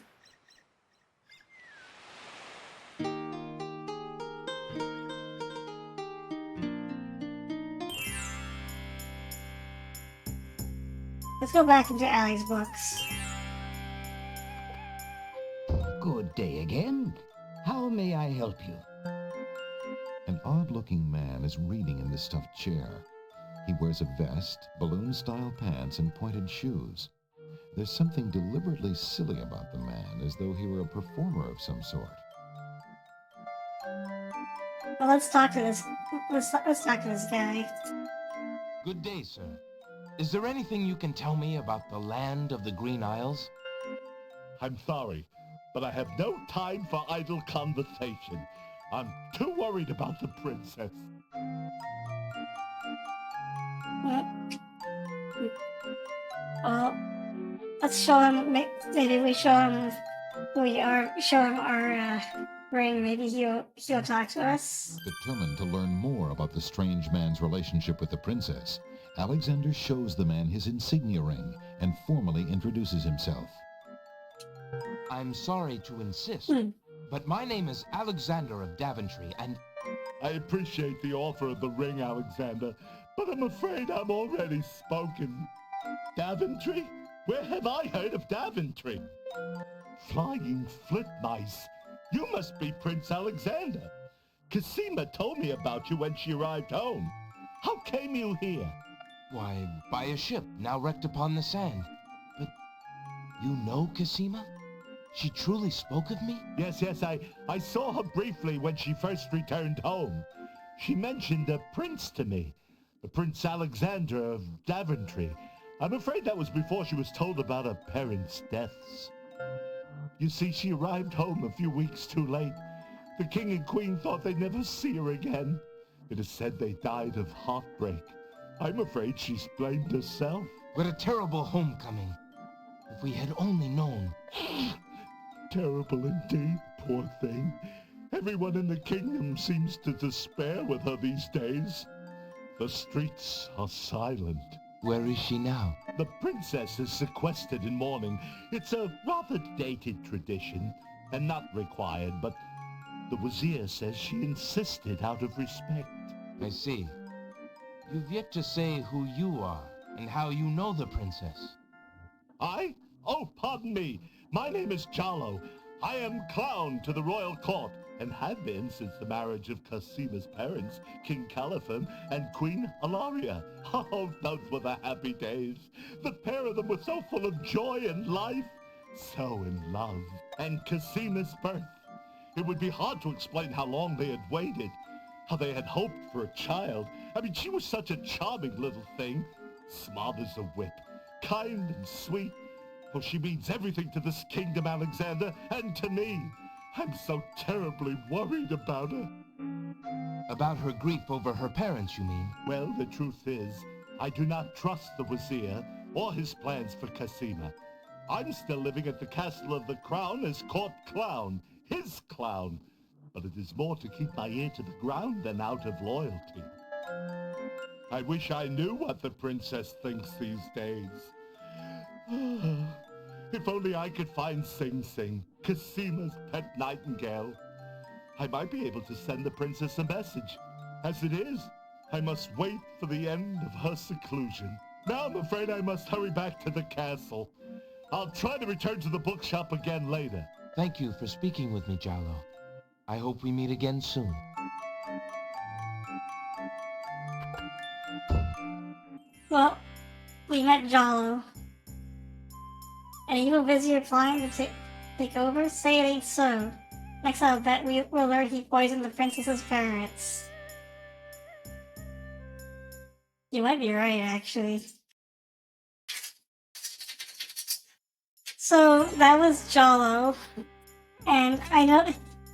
Let's go back into Allie's books. Good day again. How may I help you? An odd-looking man is reading in the stuffed chair. He wears a vest, balloon-style pants, and pointed shoes. There's something deliberately silly about the man, as though he were a performer of some sort. Well, let's talk to this. Let's talk to this guy. Good day, sir. Is there anything you can tell me about the land of the Green Isles? I'm sorry, but I have no time for idle conversation. I'm too worried about the princess. Well, let's show him. Maybe we show him who we are. Show him our ring. Maybe he'll talk to us. Determined to learn more about the strange man's relationship with the princess, Alexander shows the man his insignia ring and formally introduces himself. I'm sorry to insist, but my name is Alexander of Daventry, and... I appreciate the offer of the ring, Alexander, but I'm afraid I'm already spoken. Daventry? Where have I heard of Daventry? Flying flit mice. You must be Prince Alexander. Cassima told me about you when she arrived home. How came you here? Why, by a ship now wrecked upon the sand. But you know Cassima? She truly spoke of me? Yes, I saw her briefly when she first returned home. She mentioned a prince to me, the Prince Alexander of Daventry. I'm afraid that was before she was told about her parents' deaths. You see, she arrived home a few weeks too late. The king and queen thought they'd never see her again. It is said they died of heartbreak. I'm afraid she's blamed herself. What a terrible homecoming. If we had only known. Terrible indeed, poor thing. Everyone in the kingdom seems to despair with her these days. The streets are silent. Where is she now? The princess is sequestered in mourning. It's a rather dated tradition, and not required, but the Wazir says she insisted out of respect. I see. You've yet to say who you are, and how you know the princess. I? Oh, pardon me. My name is Jalo. I am clown to the royal court, and have been since the marriage of Cassima's parents, King Caliphon and Queen Alaria. Oh, those were the happy days. The pair of them were so full of joy and life, so in love. And Cassima's birth. It would be hard to explain how long they had waited, how they had hoped for a child. I mean, she was such a charming little thing, smart as a whip, kind and sweet. Oh, she means everything to this kingdom, Alexander, and to me. I'm so terribly worried about her. About her grief over her parents, you mean? Well, the truth is, I do not trust the Wazir or his plans for Cassima. I'm still living at the Castle of the Crown as court clown, his clown. But it is more to keep my ear to the ground than out of loyalty. I wish I knew what the princess thinks these days. If only I could find Sing Sing, Cassima's pet nightingale. I might be able to send the princess a message. As it is, I must wait for the end of her seclusion. Now I'm afraid I must hurry back to the castle. I'll try to return to the bookshop again later. Thank you for speaking with me, Jalo. I hope we meet again soon. Well, we met Jalo. An evil vizier plotting to take over? Say it ain't so. Next I'll bet we'll learn he poisoned the princess's parents. You might be right, actually. So that was Jalo, and I know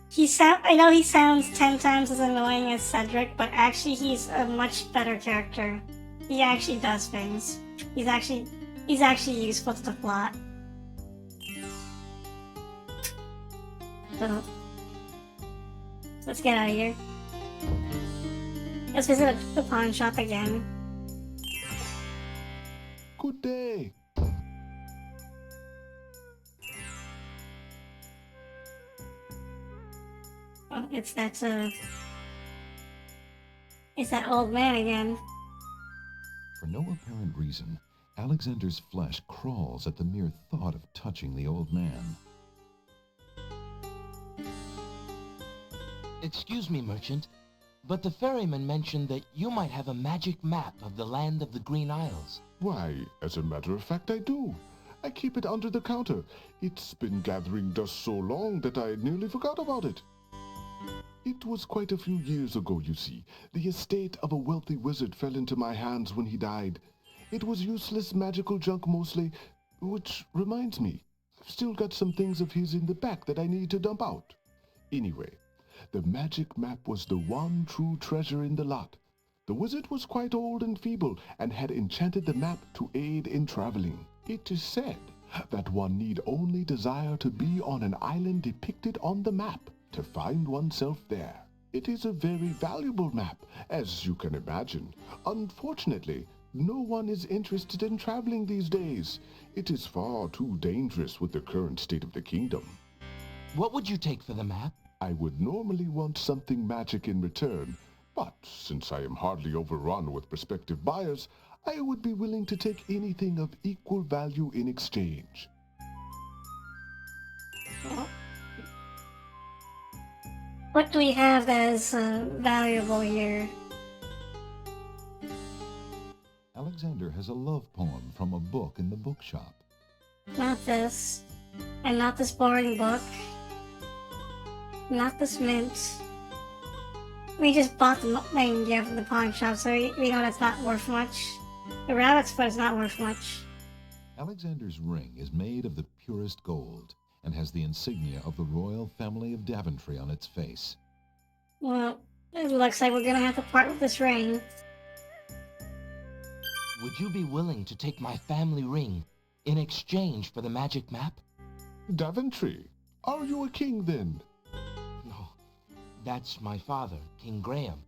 he sounds 10 times as annoying as Cedric, but actually he's a much better character. He actually does things. He's actually useful to the plot. So let's get out of here. Let's visit the pawn shop again. Good day. Oh, it's that old man again. For no apparent reason, Alexander's flesh crawls at the mere thought of touching the old man. Excuse me, merchant, but the ferryman mentioned that you might have a magic map of the land of the Green Isles. Why, as a matter of fact, I do. I keep it under the counter. It's been gathering dust so long that I nearly forgot about it. It was quite a few years ago, you see. The estate of a wealthy wizard fell into my hands when he died. It was useless magical junk mostly, which reminds me, I've still got some things of his in the back that I need to dump out. Anyway, the magic map was the one true treasure in the lot. The wizard was quite old and feeble and had enchanted the map to aid in traveling. It is said that one need only desire to be on an island depicted on the map to find oneself there. It is a very valuable map, as you can imagine. Unfortunately, no one is interested in traveling these days. It is far too dangerous with the current state of the kingdom. What would you take for the map? I would normally want something magic in return, but since I am hardly overrun with prospective buyers, I would be willing to take anything of equal value in exchange. What do we have that is valuable here? Alexander has a love poem from a book in the bookshop. Not this. And not this boring book. Not this mint. We just bought the main gift from the pawn shop, so we know that's not worth much. The rabbit's foot is not worth much. Alexander's ring is made of the purest gold and has the insignia of the royal family of Daventry on its face. Well, it looks like we're gonna have to part with this ring. Would you be willing to take my family ring in exchange for the magic map? Daventry, are you a king then? No, that's my father, King Graham.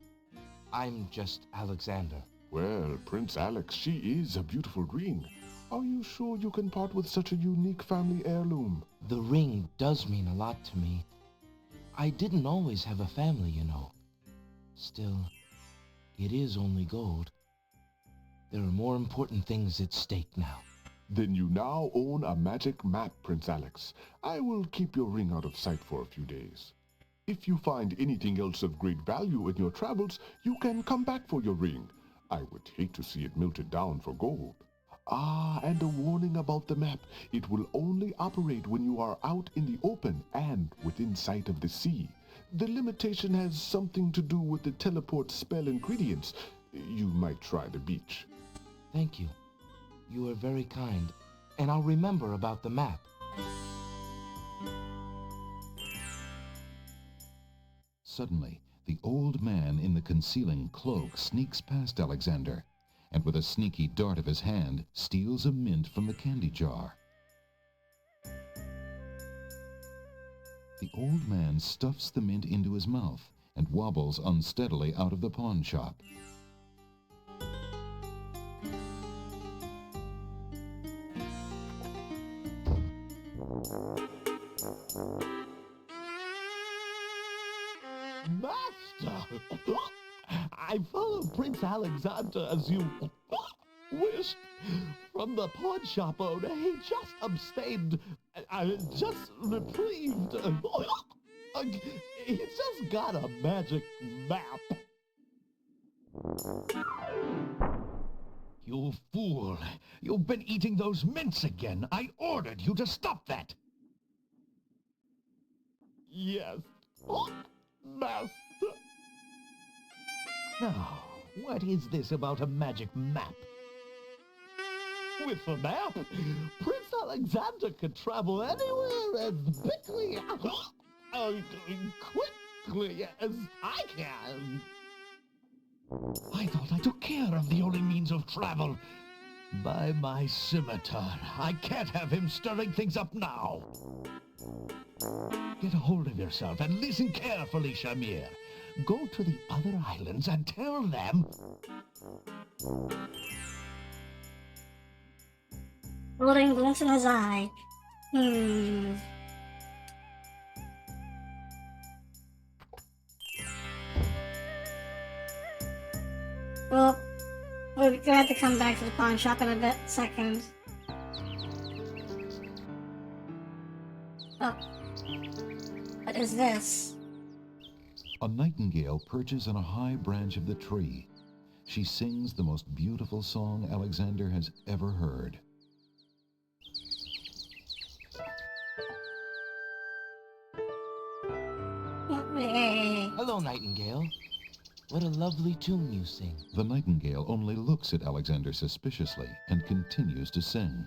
I'm just Alexander. Well, Prince Alex, she is a beautiful ring. Are you sure you can part with such a unique family heirloom? The ring does mean a lot to me. I didn't always have a family, you know. Still, it is only gold. There are more important things at stake now. Then you now own a magic map, Prince Alex. I will keep your ring out of sight for a few days. If you find anything else of great value in your travels, you can come back for your ring. I would hate to see it melted down for gold. Ah, and a warning about the map. It will only operate when you are out in the open and within sight of the sea. The limitation has something to do with the teleport spell ingredients. You might try the beach. Thank you. You are very kind, and I'll remember about the map. Suddenly, the old man in the concealing cloak sneaks past Alexander, and with a sneaky dart of his hand, steals a mint from the candy jar. The old man stuffs the mint into his mouth and wobbles unsteadily out of the pawn shop. Master! I followed Prince Alexander as you wished. From the pawn shop owner, he just abstained, just reprieved. He just got a magic map. You fool! You've been eating those mints again! I ordered you to stop that! Yes. Master. Now, what is this about a magic map? With the map, Prince Alexander could travel anywhere as quickly, quickly as I can. I thought I took care of the only means of travel. By my scimitar, I can't have him stirring things up now. Get a hold of yourself and listen carefully, Shamir. Go to the other islands and tell them... Rolling glints in his eye. Well, we're gonna have to come back to the pawn shop in a second. Oh. What is this? A nightingale perches on a high branch of the tree. She sings the most beautiful song Alexander has ever heard. Hello, Nightingale. What a lovely tune you sing. The nightingale only looks at Alexander suspiciously and continues to sing.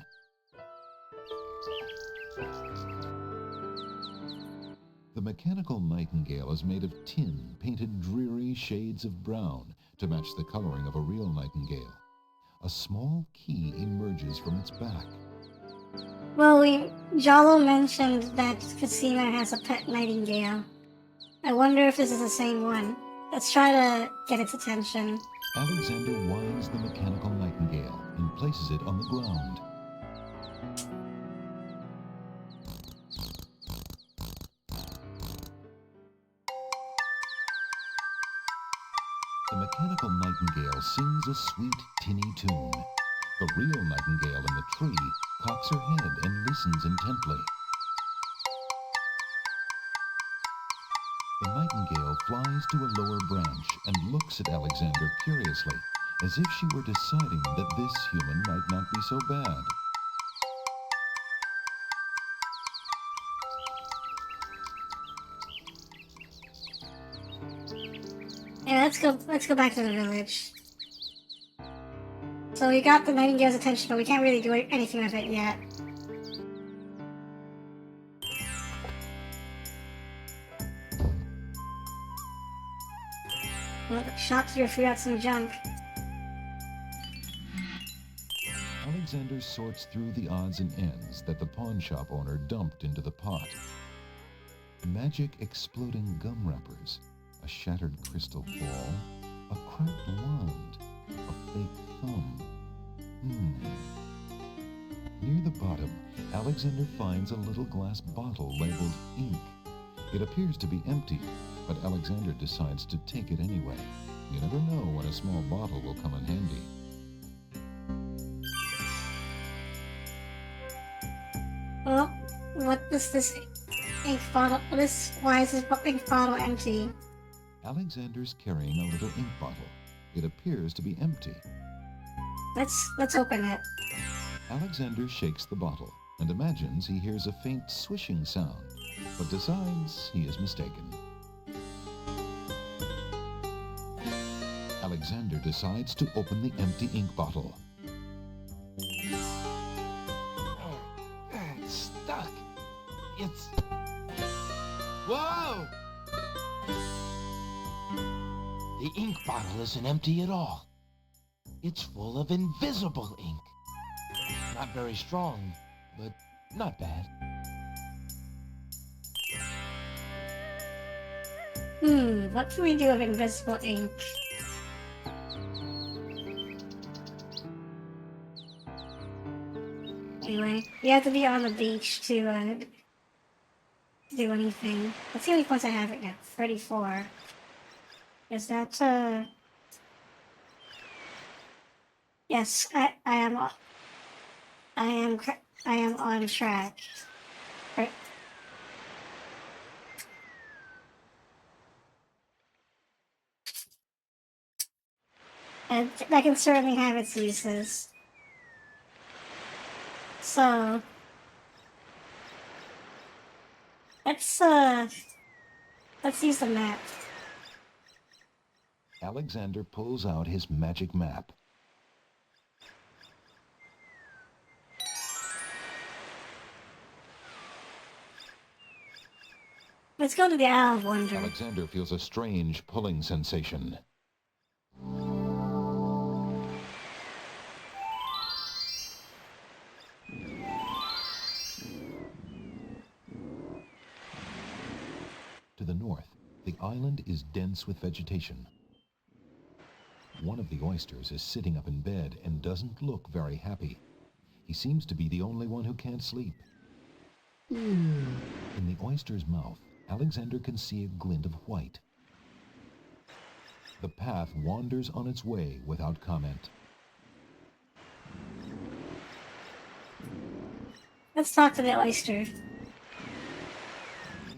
The mechanical nightingale is made of tin painted dreary shades of brown to match the coloring of a real nightingale. A small key emerges from its back. Well, Jalo mentioned that Casino has a pet nightingale. I wonder if this is the same one. Let's try to get its attention. Alexander winds the mechanical nightingale and places it on the ground. The mechanical nightingale sings a sweet, tinny tune. The real nightingale in the tree cocks her head and listens intently. The nightingale flies to a lower branch and looks at Alexander curiously, as if she were deciding that this human might not be so bad. Yeah, let's go back to the village. So we got the nightingale's attention, but we can't really do anything with it yet. Well, the shopkeeper threw out some junk. Alexander sorts through the odds and ends that the pawn shop owner dumped into the pot. Magic exploding gum wrappers, a shattered crystal ball, a cracked wand, a fake thumb. Near the bottom, Alexander finds a little glass bottle labeled ink. It appears to be empty, but Alexander decides to take it anyway. You never know when a small bottle will come in handy. Well, what is this ink bottle? Why is this ink bottle empty? Alexander's carrying a little ink bottle. It appears to be empty. Let's open it. Alexander shakes the bottle and imagines he hears a faint swishing sound, but decides he is mistaken. Alexander decides to open the empty ink bottle. It's stuck. It's... Whoa! The ink bottle isn't empty at all. It's full of invisible ink. Not very strong, but not bad. What can we do with invisible ink? Anyway, we have to be on the beach to do anything. Let's see how many points I have right now. 34. Is that, Yes, I am on track. Right. And that can certainly have its uses. So let's use the map. Alexander pulls out his magic map. Let's go to the Isle of Wonder. Alexander feels a strange pulling sensation. To the north, the island is dense with vegetation. One of the oysters is sitting up in bed and doesn't look very happy. He seems to be the only one who can't sleep. In the oyster's mouth, Alexander can see a glint of white. The path wanders on its way without comment. Let's talk to the oyster.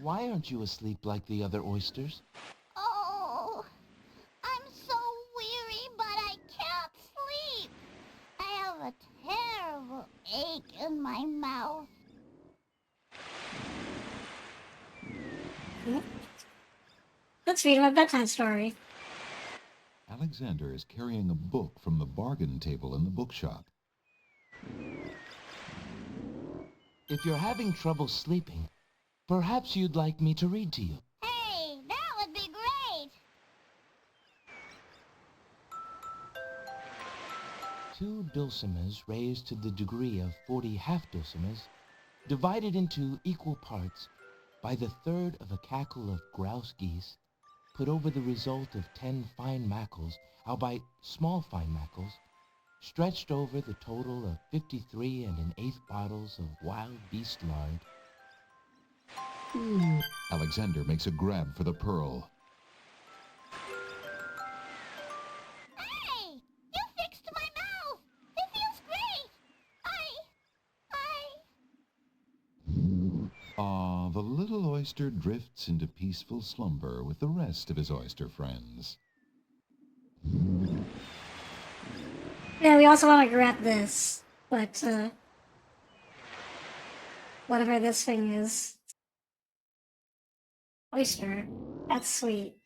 Why aren't you asleep like the other oysters? Oh, I'm so weary, but I can't sleep. I have a terrible ache in my mouth. Let's read him a bedtime story. Alexander is carrying a book from the bargain table in the bookshop. If you're having trouble sleeping, perhaps you'd like me to read to you. Hey, that would be great. 2 dulcimers raised to the degree of 40 half-dulcimers, divided into equal parts by the third of a cackle of grouse geese, put over the result of 10 fine mackles, albeit small fine mackles, stretched over the total of 53 1/8 bottles of wild beast lard. Alexander makes a grab for the pearl. Hey, you fixed my mouth. It feels great. The little oyster drifts into peaceful slumber with the rest of his oyster friends. Yeah, we also want to grab this, but whatever this thing is. Oyster. That's sweet.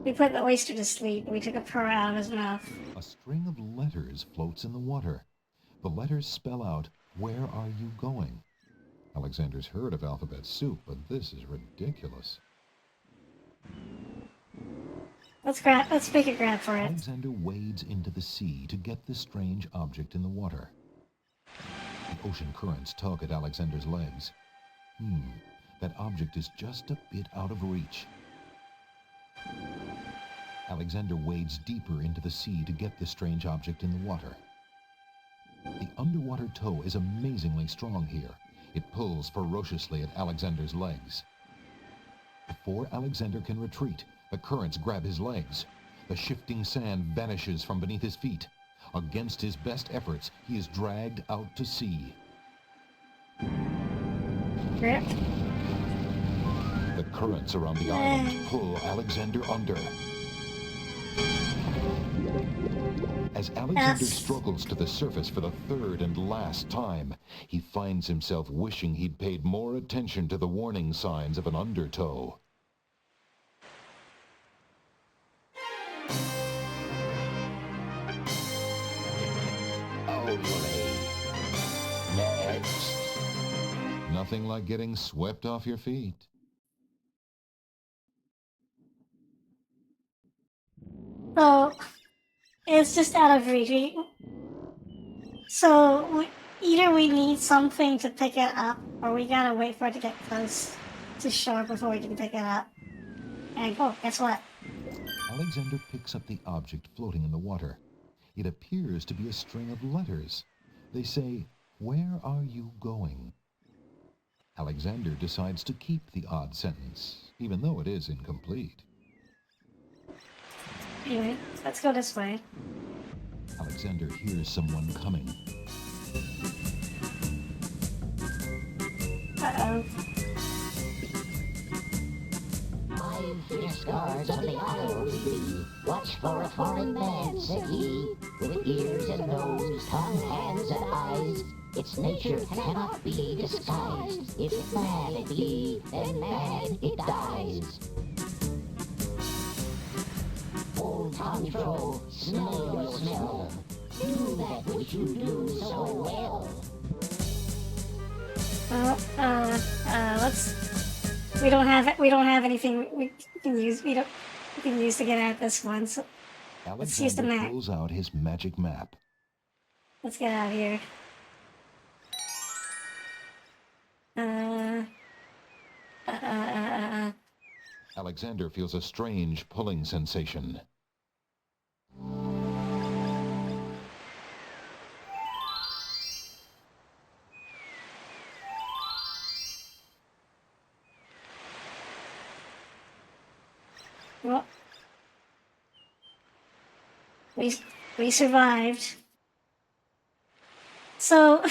We put the oyster to sleep. We took a pearl out of his mouth. A string of letters floats in the water. The letters spell out, "Where are you going?" Alexander's heard of alphabet soup, but this is ridiculous. Let's make a grab for it. Alexander wades into the sea to get the strange object in the water. The ocean currents tug at Alexander's legs. That object is just a bit out of reach. Alexander wades deeper into the sea to get the strange object in the water. The underwater toe is amazingly strong here. It pulls ferociously at Alexander's legs. Before Alexander can retreat, the currents grab his legs. The shifting sand vanishes from beneath his feet. Against his best efforts, he is dragged out to sea. Grip. The currents around the island pull Alexander under. As Alexander struggles to the surface for the third and last time, he finds himself wishing he'd paid more attention to the warning signs of an undertow. Next. Nothing like getting swept off your feet. So, it's just out of reach. So, either we need something to pick it up, or we gotta wait for it to get close to shore before we can pick it up. And, oh, guess what? Alexander picks up the object floating in the water. It appears to be a string of letters. They say, "Where are you going?" Alexander decides to keep the odd sentence, even though it is incomplete. Anyway, let's go this way. Alexander hears someone coming. Uh-oh. I've fierce guards of the isle we be. Watch for a foreign man, said he, with ears and nose, tongue, hands, and eyes. Its nature cannot be disguised. If man it be, then man it dies. Old Tom Troll, smell your smell. Do that which you do so well. Let's. We don't have anything we can use. We can use to get out this one. So let's use the Alexander map. pulls out his magic map. Let's get out of here. Alexander feels a strange pulling sensation. Well, we survived. So,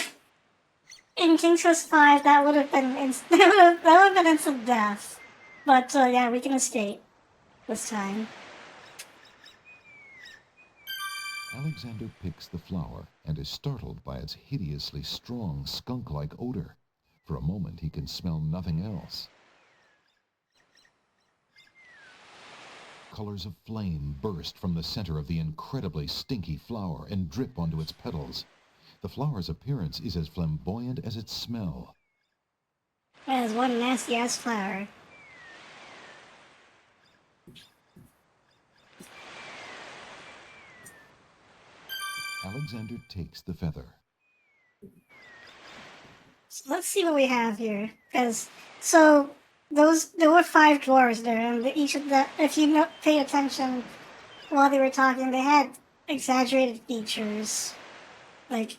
in King's Quest 5, that would have been that would have been instant death. But yeah, we can escape this time. Alexander picks the flower and is startled by its hideously strong skunk-like odor. For a moment, he can smell nothing else. Colors of flame burst from the center of the incredibly stinky flower and drip onto its petals. The flower's appearance is as flamboyant as its smell. That is one nasty-ass flower. Alexander takes the feather. So let's see what we have here. So there were 5 dwarves there, and each of the, if you pay attention while they were talking, they had exaggerated features, like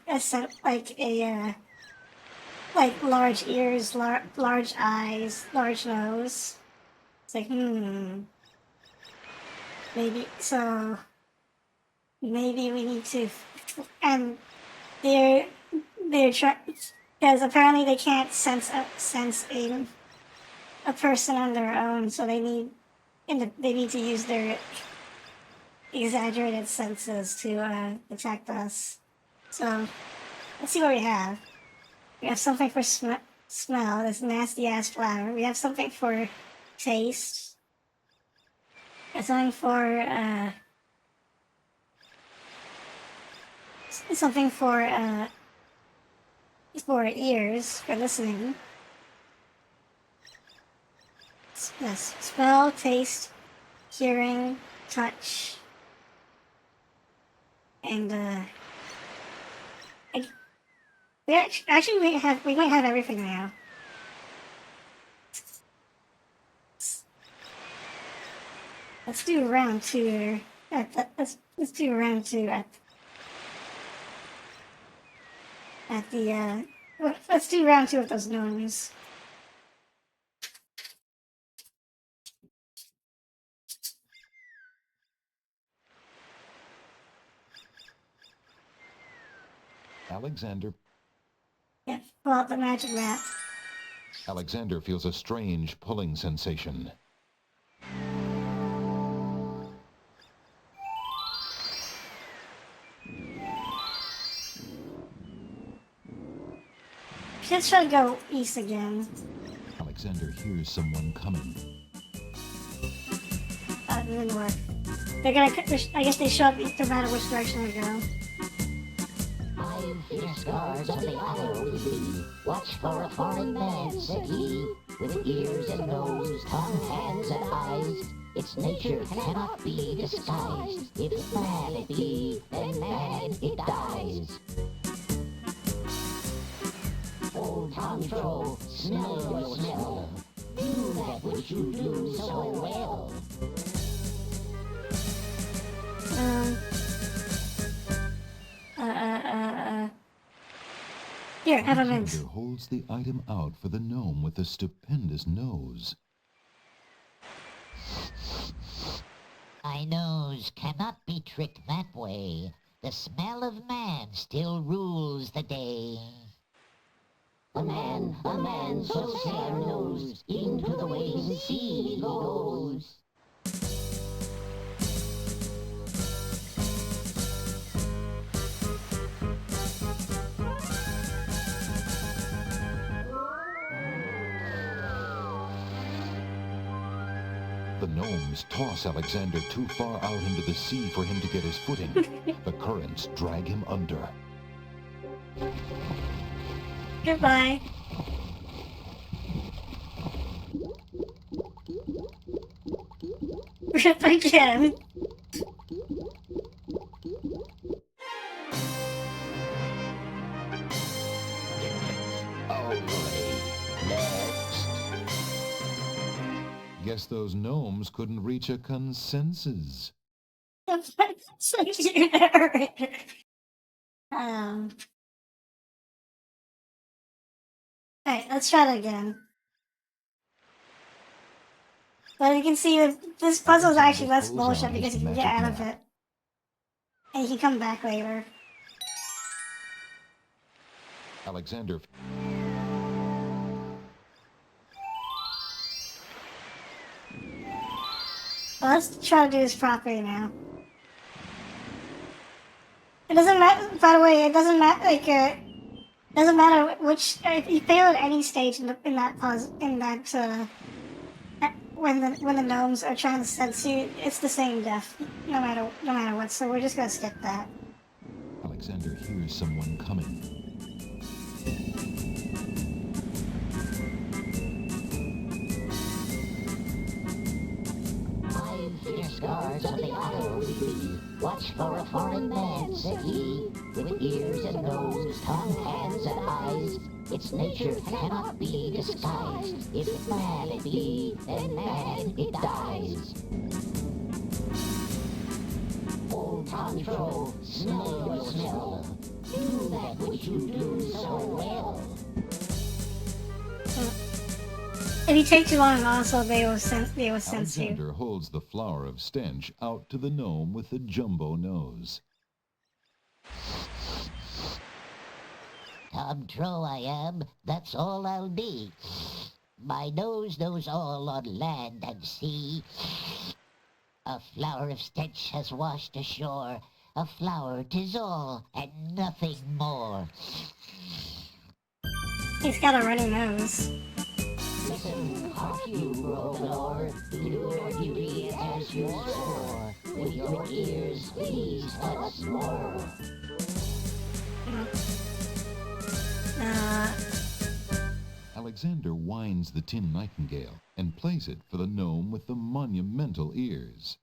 large ears, large eyes, large nose. It's like maybe we need to, and they're trying, because apparently they can't sense a person on their own, so they need to use their exaggerated senses to detect us. So let's see what we have. We have something for smell, this nasty ass flower. We have something for taste. We have something for ears, for listening. Yes, smell, taste, hearing, touch, and we might have everything now. Let's do round 2. Let's do round 2 at the let's do round 2 with those gnomes. Alexander Yeah, pull out the magic map. Alexander feels a strange pulling sensation. Let's try to go east again. Alexander hears someone coming. That didn't work. I guess they show up no matter which direction I go. 5 fierce guards of the isle we be. Watch for a foreign man, said he, with ears and nose, tongue, hands, and eyes. Its nature cannot be disguised. If man it be, then man it dies. Old Tom Troll, smell your smell. Do that which you do so well. Here, have a mint. Alexander holds the item out for the gnome with the stupendous nose. My nose cannot be tricked that way. The smell of man still rules the day. A man so fair knows, into the ways sea he goes. The gnomes toss Alexander too far out into the sea for him to get his footing. The currents drag him under. Goodbye. Rip again. Guess those gnomes couldn't reach a consensus. Such a narrator. Alright, let's try it again. But you can see that this puzzle is actually less bullshit because you can get out of it. And you can come back later. Alexander. Well, let's try to do this properly now. It doesn't matter. By the way, it doesn't matter. Doesn't matter which. If you fail at any stage in that puzzle, when the gnomes are trying to sense you, it's the same death, no matter what. So we're just gonna skip that. Alexander hears someone coming. Guards of the isle we be. Watch for a foreign man, said he, with ears and nose, tongue, hands, and eyes. Its nature cannot be disguised. If man it be, then man it dies. Old Tom Troll, smell your smell. Do that which you do so well. If you take too long, also they will sense you. Alexander holds the flower of stench out to the gnome with the jumbo nose. Tom Troll I am, that's all I'll be. My nose knows all on land and sea. A flower of stench has washed ashore. A flower 'tis all, and nothing more. He's got a runny nose. Listen, hark you, Rogalore, do your duty as you swore. With your ears, please us more. Alexander winds the tin nightingale and plays it for the gnome with the monumental ears.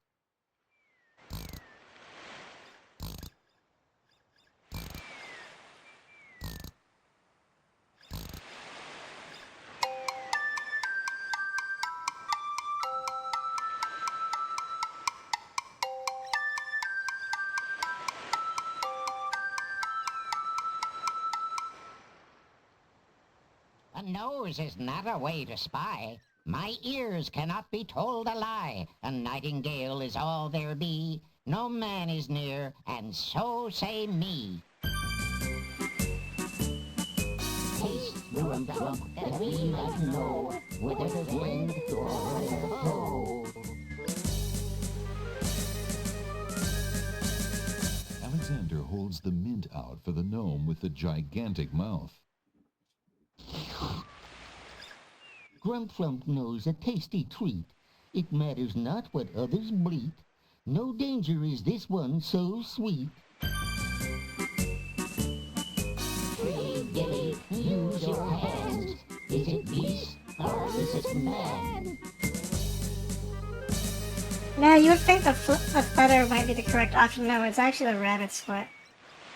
A nose is not a way to spy. My ears cannot be told a lie. A nightingale is all there be. No man is near, and so say me. Taste the rump that we might know whether friend or whether foe. Alexander holds the mint out for the gnome with the gigantic mouth. Grumflump knows a tasty treat. It matters not what others bleat. No danger is this one so sweet. Free Gilly, use your hands. Is it beast or is it man? Now you would think the feather might be the correct option. No, it's actually the rabbit's foot.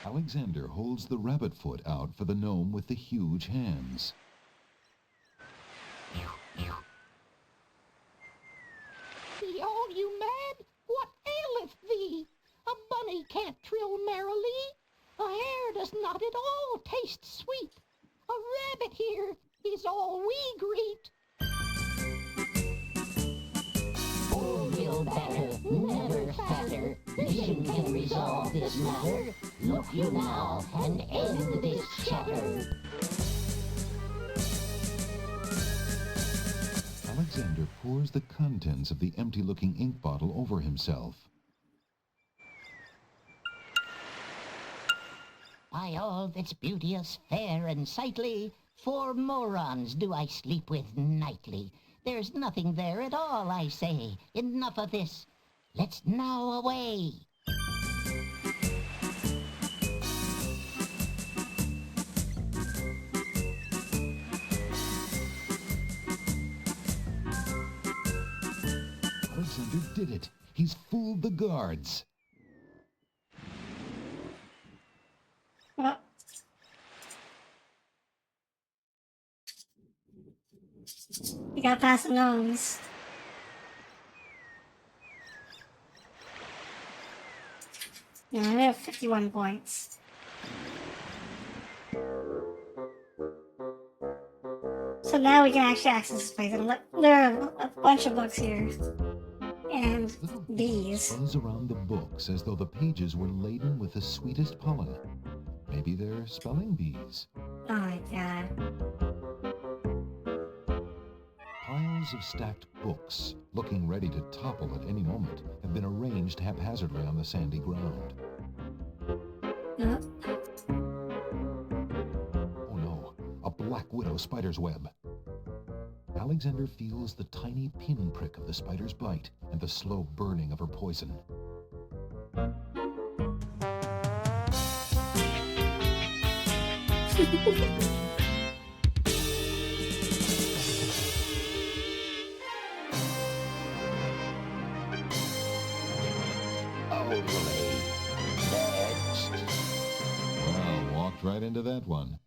Alexander holds the rabbit foot out for the gnome with the huge hands. Behold, you mad? What aileth thee? A bunny can't trill merrily. A hare does not at all taste sweet. A rabbit here is all we greet. Oh, Bill Batter, never fatter. Vision can resolve this matter. Look you now and end this chatter. Alexander pours the contents of the empty-looking ink bottle over himself. By all that's beauteous, fair, and sightly, 4 morons do I sleep with nightly. There's nothing there at all, I say. Enough of this. Let's now away. Alexander did it. He's fooled the guards. Well, we got past the gnomes. Yeah, I have 51 points. So now we can actually access this place. And there are a bunch of books here. And bees. Buzz around the books as though the pages were laden with the sweetest pollen. Maybe they're spelling bees. Oh my god. Piles of stacked books, looking ready to topple at any moment, have been arranged haphazardly on the sandy ground. Oh no, a black widow spider's web. Alexander feels the tiny pinprick of the spider's bite and the slow burning of her poison. Next. Well, walked right into that one.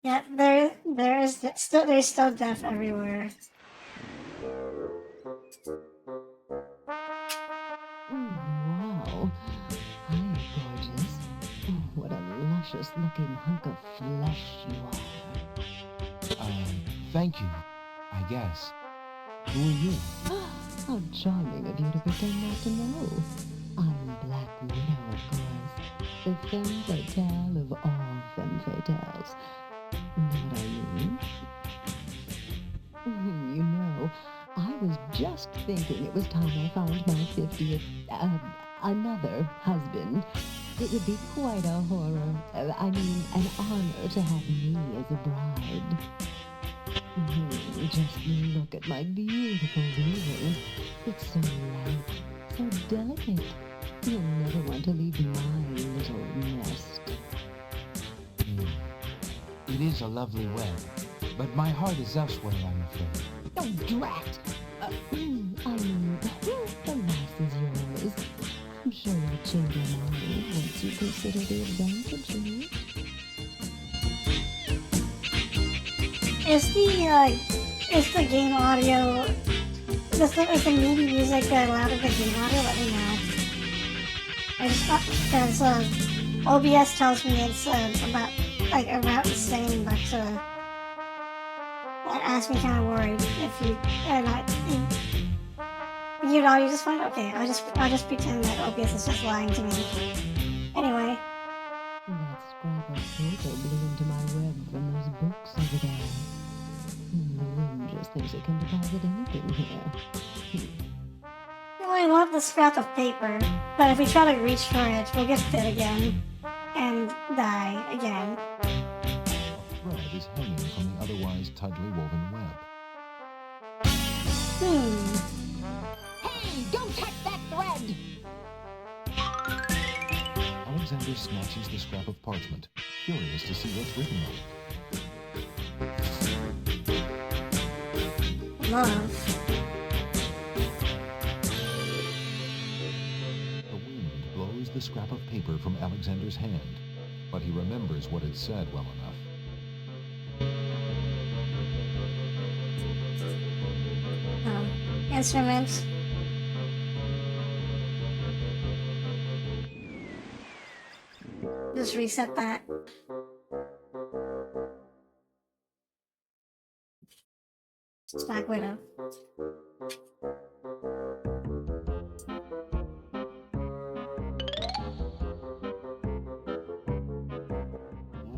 Yeah, there's still death everywhere. Wow. Hi, gorgeous. What a luscious-looking hunk of flesh you are. Thank you, I guess. Who are you? How charming of you to pretend not to know. I'm Black Widow, of course. The femme fatale of all femme fatales. Know what I mean? You know, I was just thinking it was time I found my 50th, another husband. It would be quite a horror, an honor to have me as a bride. Just look at my beautiful weaving. It's so light, so delicate. You'll never want to leave my little nest. It is a lovely web, but my heart is elsewhere, I'm afraid. Oh, drat! The loss is yours. I'm sure you'll change your mind once you consider the advantages. Is the game audio, is the movie music allowed in the game audio? Let me know. I just thought, because OBS tells me it's about the same, but that has me kind of worried if you are not. You know, you just find okay. I'll just pretend that OBS is just lying to me. Anyway. That scrap of paper blew into my web from those books over there. The wind just thinks it can deposit anything here. We want the scrap of paper, but if we try to reach for it, we'll get bit again and die again. A thread is hanging from the otherwise tightly woven web. Hey, don't touch that thread! Alexander snatches the scrap of parchment, curious to see what's written on it. Love. The wind blows the scrap of paper from Alexander's hand, but he remembers what it said well enough. Instruments. Just reset that. It's Black Widow.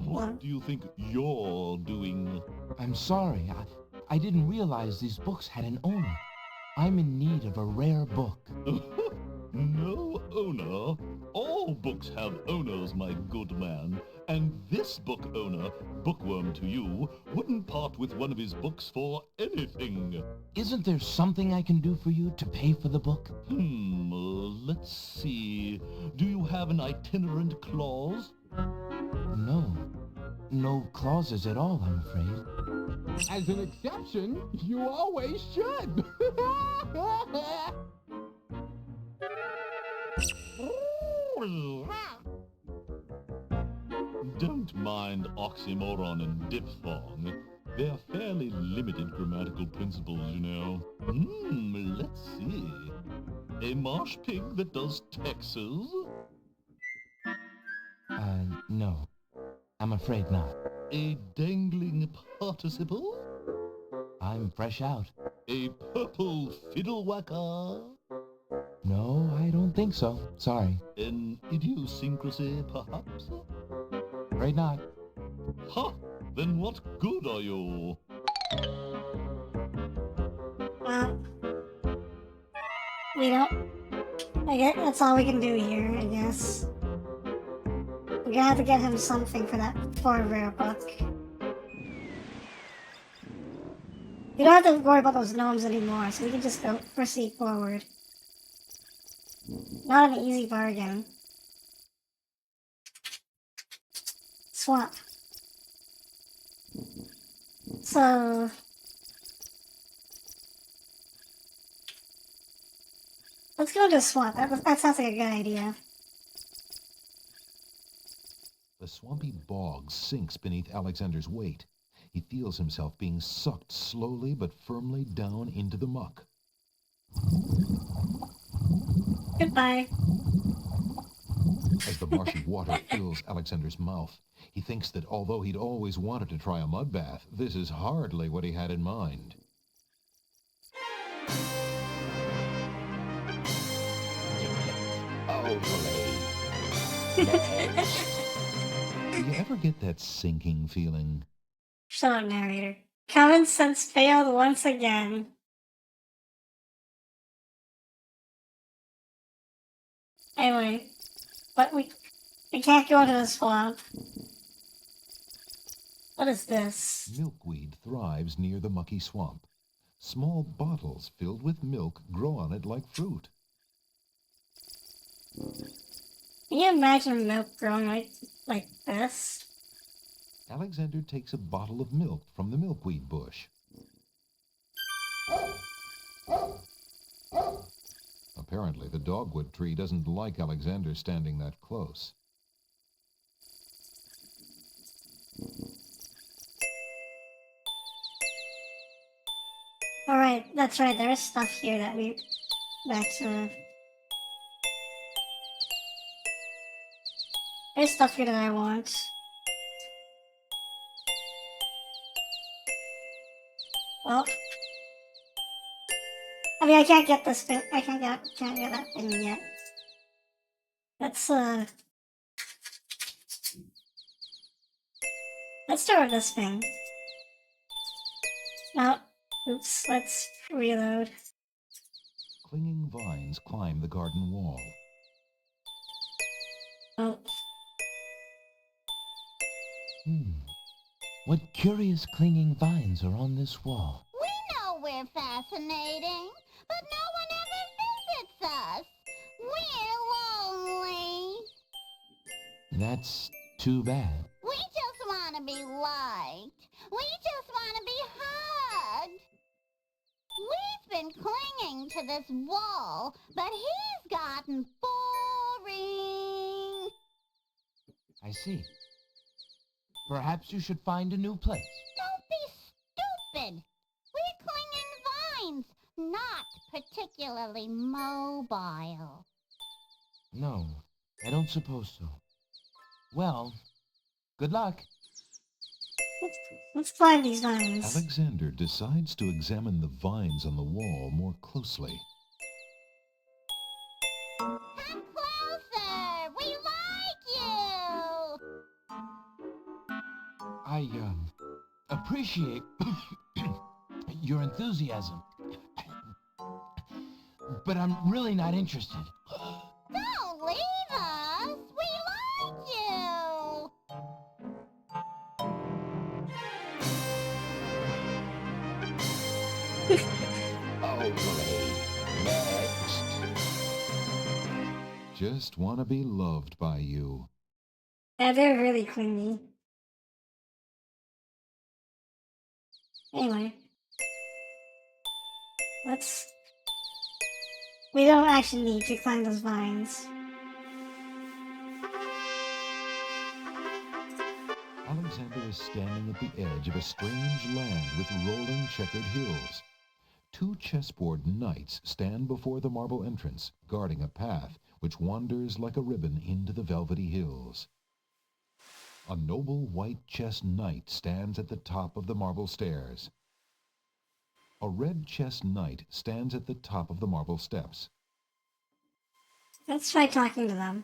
What do you think you're doing? I'm sorry, I didn't realize these books had an owner. I'm in need of a rare book. No owner? All All books have owners, my good man. And this book owner, bookworm to you, wouldn't part with one of his books for anything. Isn't there something I can do for you to pay for the book? Let's see. Do you have an itinerant clause? No. No clauses at all, I'm afraid. As an exception, you always should. Don't mind oxymoron and diphthong. They're fairly limited grammatical principles, you know. Let's see. A marsh pig that does Texas? No. I'm afraid not. A dangling participle? I'm fresh out. A purple fiddle whacker? No, I don't think so. Sorry. An idiosyncrasy, perhaps? Afraid not. Ha! Then what good are you? We don't... I guess that's all we can do here, I guess. We're gonna have to get him something for that rare book. We don't have to worry about those gnomes anymore, so we can just go proceed forward. Not an easy bargain. Swamp. So... let's go to swamp. That sounds like a good idea. The swampy bog sinks beneath Alexander's weight. He feels himself being sucked slowly but firmly down into the muck. Goodbye. As the marshy water fills Alexander's mouth, he thinks that although he'd always wanted to try a mud bath, this is hardly what he had in mind. Do you ever get that sinking feeling? Shut up, narrator. Common sense failed once again. Anyway, but we can't go into the swamp. What is this? Milkweed thrives near the mucky swamp. Small bottles filled with milk grow on it like fruit. Can you imagine milk growing like this? Alexander takes a bottle of milk from the milkweed bush. Apparently, the dogwood tree doesn't like Alexander standing that close. Alright, that's right, there is stuff here that there's stuff here that I want. Well, I mean, I can't get this thing. I can't get that thing yet. Let's start with this thing. No, oops. Let's reload. Clinging vines climb the garden wall. Oh. What curious clinging vines are on this wall? We know we're fascinating, but no one ever visits us. We're lonely. That's too bad. We just want to be liked. We just want to be hugged. We've been clinging to this wall, but he's gotten boring. I see. Perhaps you should find a new place. Don't be stupid. We're clinging vines, not particularly mobile. No, I don't suppose so. Well, good luck. Let's climb these vines. Alexander decides to examine the vines on the wall more closely. Come closer. We like you. I, appreciate your enthusiasm. But I'm really not interested. Don't leave us. Only next. Just want to be loved by you. Yeah, they're really clingy. Anyway. We don't actually need to climb those vines. Alexander is standing at the edge of a strange land with rolling checkered hills. Two chessboard knights stand before the marble entrance, guarding a path which wanders like a ribbon into the velvety hills. A noble white chess knight stands at the top of the marble stairs. A red chess knight stands at the top of the marble steps. Let's try talking to them.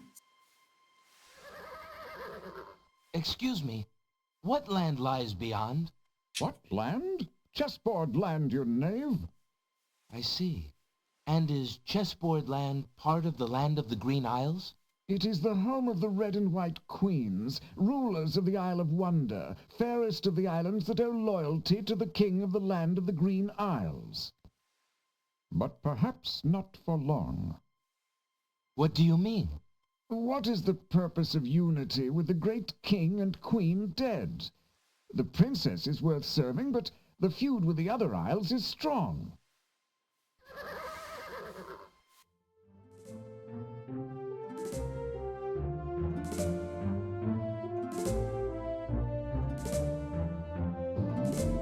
Excuse me, what land lies beyond? What land? Chessboard land, you knave. I see. And is Chessboard Land part of the land of the Green Isles? It is the home of the red and white queens, rulers of the Isle of Wonder, fairest of the islands that owe loyalty to the king of the land of the Green Isles. But perhaps not for long. What do you mean? What is the purpose of unity with the great king and queen dead? The princess is worth serving, but the feud with the other isles is strong.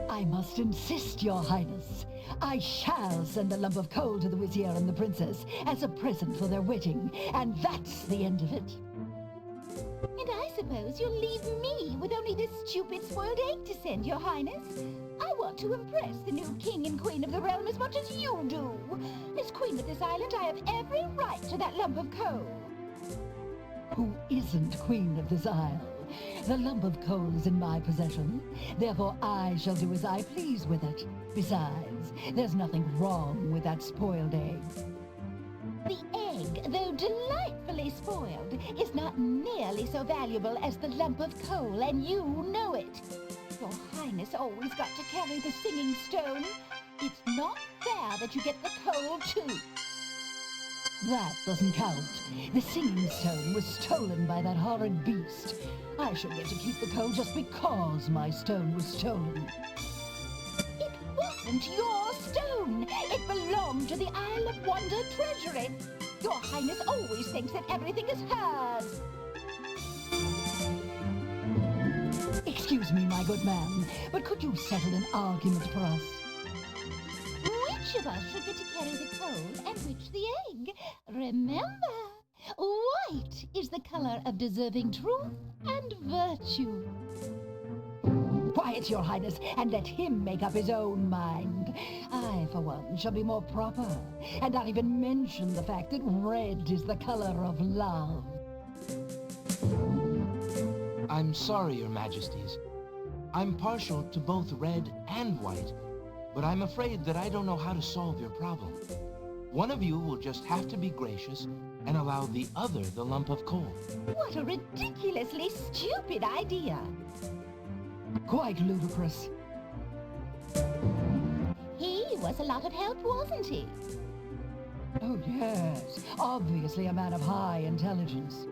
I must insist, Your Highness. I shall send a lump of coal to the Vizier and the Princess as a present for their wedding, and that's the end of it. And I suppose you'll leave me with only this stupid spoiled egg to send, Your Highness? I want to impress the new king and queen of the realm as much as you do. As queen of this island, I have every right to that lump of coal. Who isn't queen of this isle? The lump of coal is in my possession, therefore I shall do as I please with it. Besides, there's nothing wrong with that spoiled egg. The egg, though delightfully spoiled, is not nearly so valuable as the lump of coal, and you know it. Your Highness always got to carry the singing stone. It's not fair that you get the coal, too. That doesn't count. The singing stone was stolen by that horrid beast. I shall get to keep the coal just because my stone was stolen. It wasn't your stone. It belonged to the Isle of Wonder treasury. Your Highness always thinks that everything is hers. Excuse me, my good man, but could you settle an argument for us? Which of us should get to carry the coal and which the egg? Remember, white is the color of deserving truth and virtue. Quiet, Your Highness, and let him make up his own mind. I, for one, shall be more proper, and not even mention the fact that red is the color of love. I'm sorry, Your Majesties. I'm partial to both red and white, but I'm afraid that I don't know how to solve your problem. One of you will just have to be gracious and allow the other the lump of coal. What a ridiculously stupid idea. Quite ludicrous. He was a lot of help, wasn't he? Oh, yes. Obviously a man of high intelligence.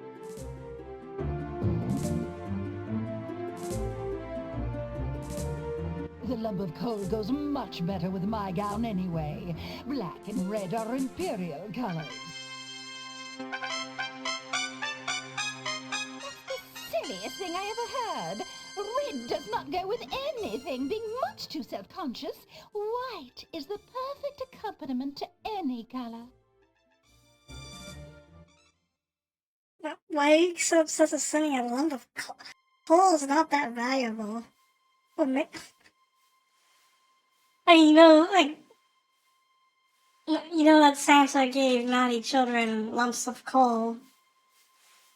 The lump of coal goes much better with my gown anyway. Black and red are imperial colors. That's the silliest thing I ever heard. Red does not go with anything, being much too self-conscious. White is the perfect accompaniment to any color. Why are you so obsessed with sending a lump of coal? Coal is not that valuable. I mean, you know that Santa gave naughty children lumps of coal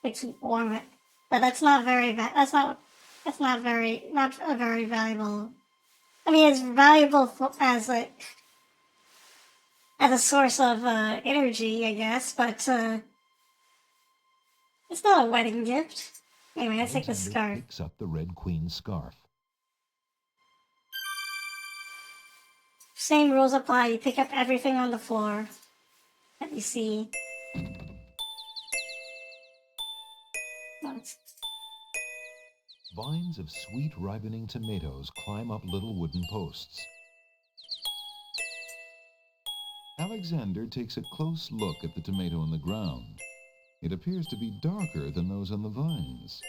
to keep warm it, but that's not a very valuable. I mean, it's valuable as a source of energy, I guess, but it's not a wedding gift. Anyway, let's take the Alexander scarf. picks up the Red Queen's scarf. Same rules apply. You pick up everything on the floor that you see. Vines of sweet ripening tomatoes climb up little wooden posts. Alexander takes a close look at the tomato in the ground. It appears to be darker than those on the vines.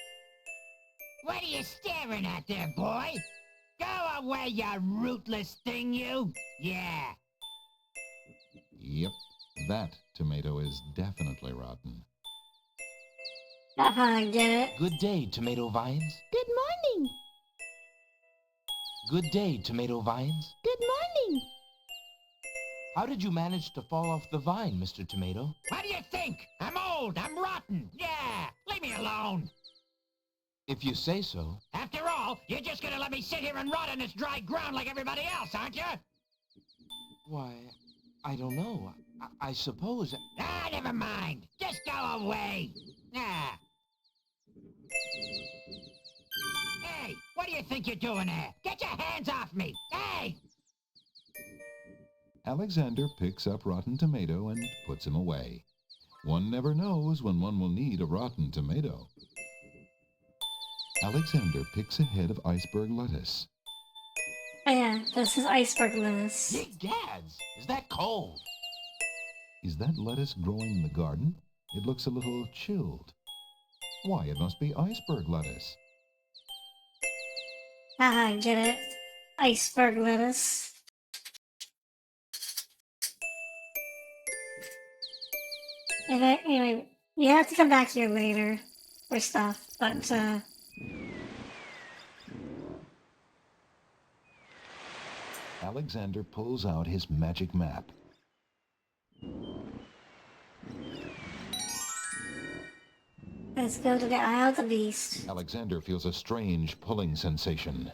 What are you staring at there, boy? Go away, you rootless thing, you! Yeah. Yep, that tomato is definitely rotten. I get it. Good day, tomato vines. Good morning. Good day, tomato vines. Good morning. How did you manage to fall off the vine, Mr. Tomato? What do you think? I'm old, I'm rotten. Yeah, leave me alone. If you say so. After all, you're just gonna let me sit here and rot on this dry ground like everybody else, aren't you? Why, I don't know. I suppose... Ah, never mind. Just go away. Ah. Hey, what do you think you're doing there? Get your hands off me. Hey! Alexander picks up rotten tomato and puts him away. One never knows when one will need a rotten tomato. Alexander picks a head of iceberg lettuce. Oh yeah, this is iceberg lettuce. Big gads! Is that cold? Is that lettuce growing in the garden? It looks a little chilled. Why, it must be iceberg lettuce. Haha, get it? Iceberg lettuce. Anyway, you have to come back here later for stuff, but Alexander pulls out his magic map. let's go to the Isle of the Beast. Alexander feels a strange pulling sensation.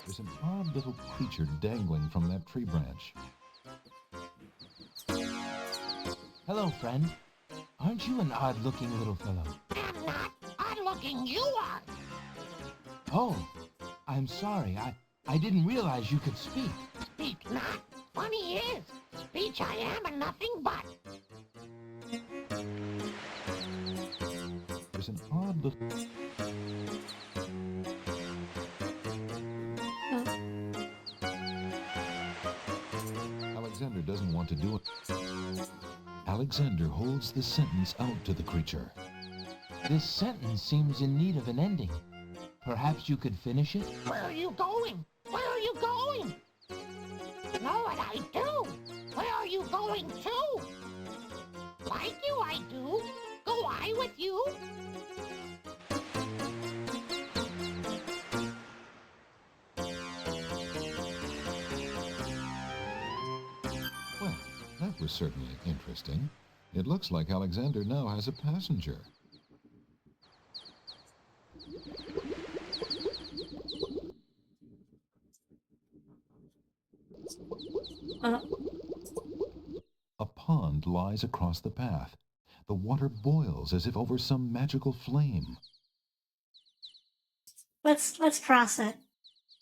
There's an odd little creature dangling from that tree branch. Hello, friend. Aren't you an odd-looking little fellow? I'm not odd-looking. You are. Oh, I'm sorry. I didn't realize you could speak. Speak not. Funny is, speech I am and nothing but. There's an odd little... Alexander doesn't want to do it. Alexander holds the sentence out to the creature. This sentence seems in need of an ending. Perhaps you could finish it? Where are you going? Where are you going? Know what I do? Where are you going to? Like you I do. Go I with you. Well, that was certainly interesting. It looks like Alexander now has a passenger. A pond lies across the path. The water boils as if over some magical flame. Let's cross it.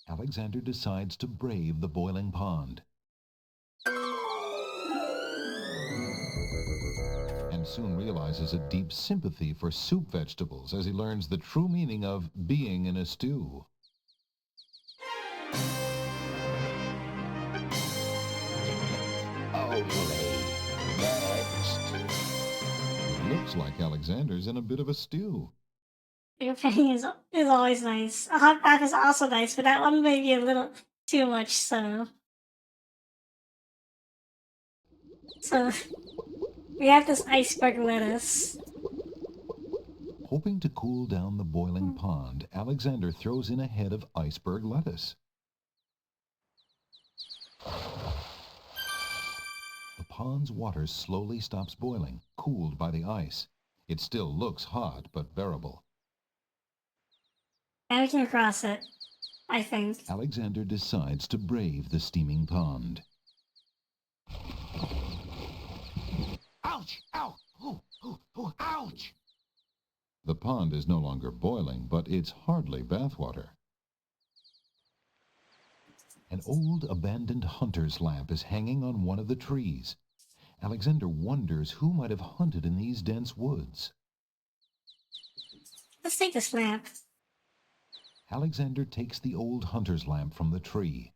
Alexander decides to brave the boiling pond. And soon realizes a deep sympathy for soup vegetables as he learns the true meaning of being in a stew. Looks like Alexander's in a bit of a stew. Your penny is always nice. A hot bath is also nice, but that one may be a little too much, so we have this iceberg lettuce. Hoping to cool down the boiling pond, Alexander throws in a head of iceberg lettuce. The pond's water slowly stops boiling, cooled by the ice. It still looks hot, but bearable. And we can cross it, I think. Alexander decides to brave the steaming pond. Ouch! Ow! Ooh, ooh, ooh, ouch! The pond is no longer boiling, but it's hardly bathwater. An old abandoned hunter's lamp is hanging on one of the trees. Alexander wonders who might have hunted in these dense woods. Let's take this lamp. Alexander takes the old hunter's lamp from the tree.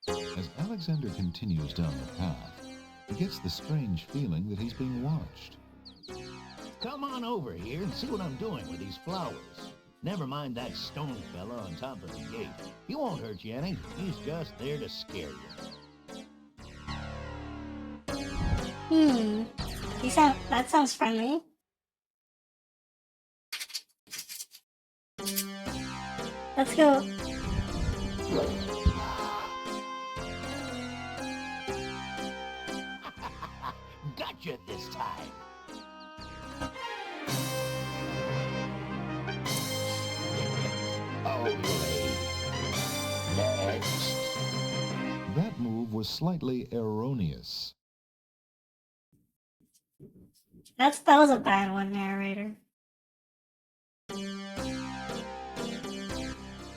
As Alexander continues down the path, he gets the strange feeling that he's being watched. Come on over here and see what I'm doing with these flowers. Never mind that stone fella on top of the gate. He won't hurt you any. He's just there to scare you. That sounds friendly. Let's go. Gotcha this time. Only next. That move was slightly erroneous. That was a bad one, narrator.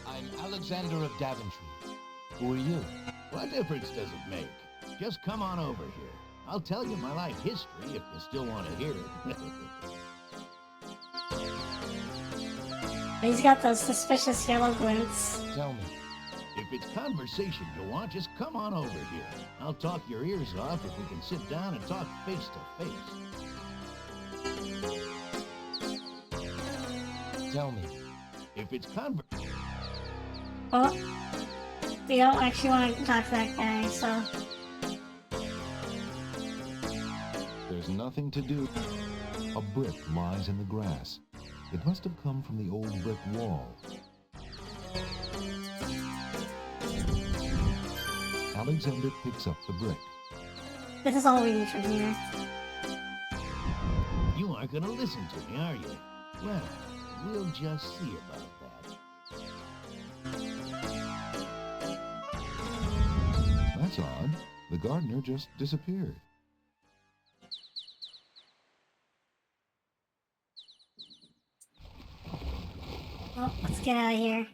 I'm Alexander of Daventry. Who are you? What difference does it make? Just come on over here. I'll tell you my life history if you still want to hear it. He's got those suspicious yellow glints. Tell me. If it's conversation you want, just come on over here. I'll talk your ears off if we can sit down and talk face to face. Tell me. If it's Well, we don't actually want to talk to that guy, so... There's nothing to do. A brick lies in the grass. It must have come from the old brick wall. Alexander picks up the brick. This is all we need from here. You aren't going to listen to me, are you? Well, we'll just see about that. That's odd. The gardener just disappeared. Well, let's get out of here.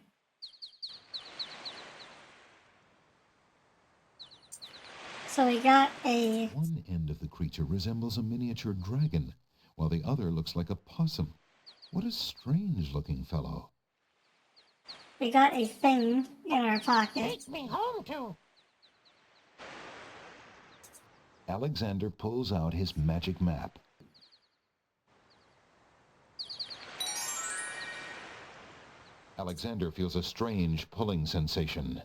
So we got a... One end of the creature resembles a miniature dragon, while the other looks like a possum. What a strange-looking fellow. We got a thing in our pocket. Take me home to. Alexander pulls out his magic map. Alexander feels a strange pulling sensation.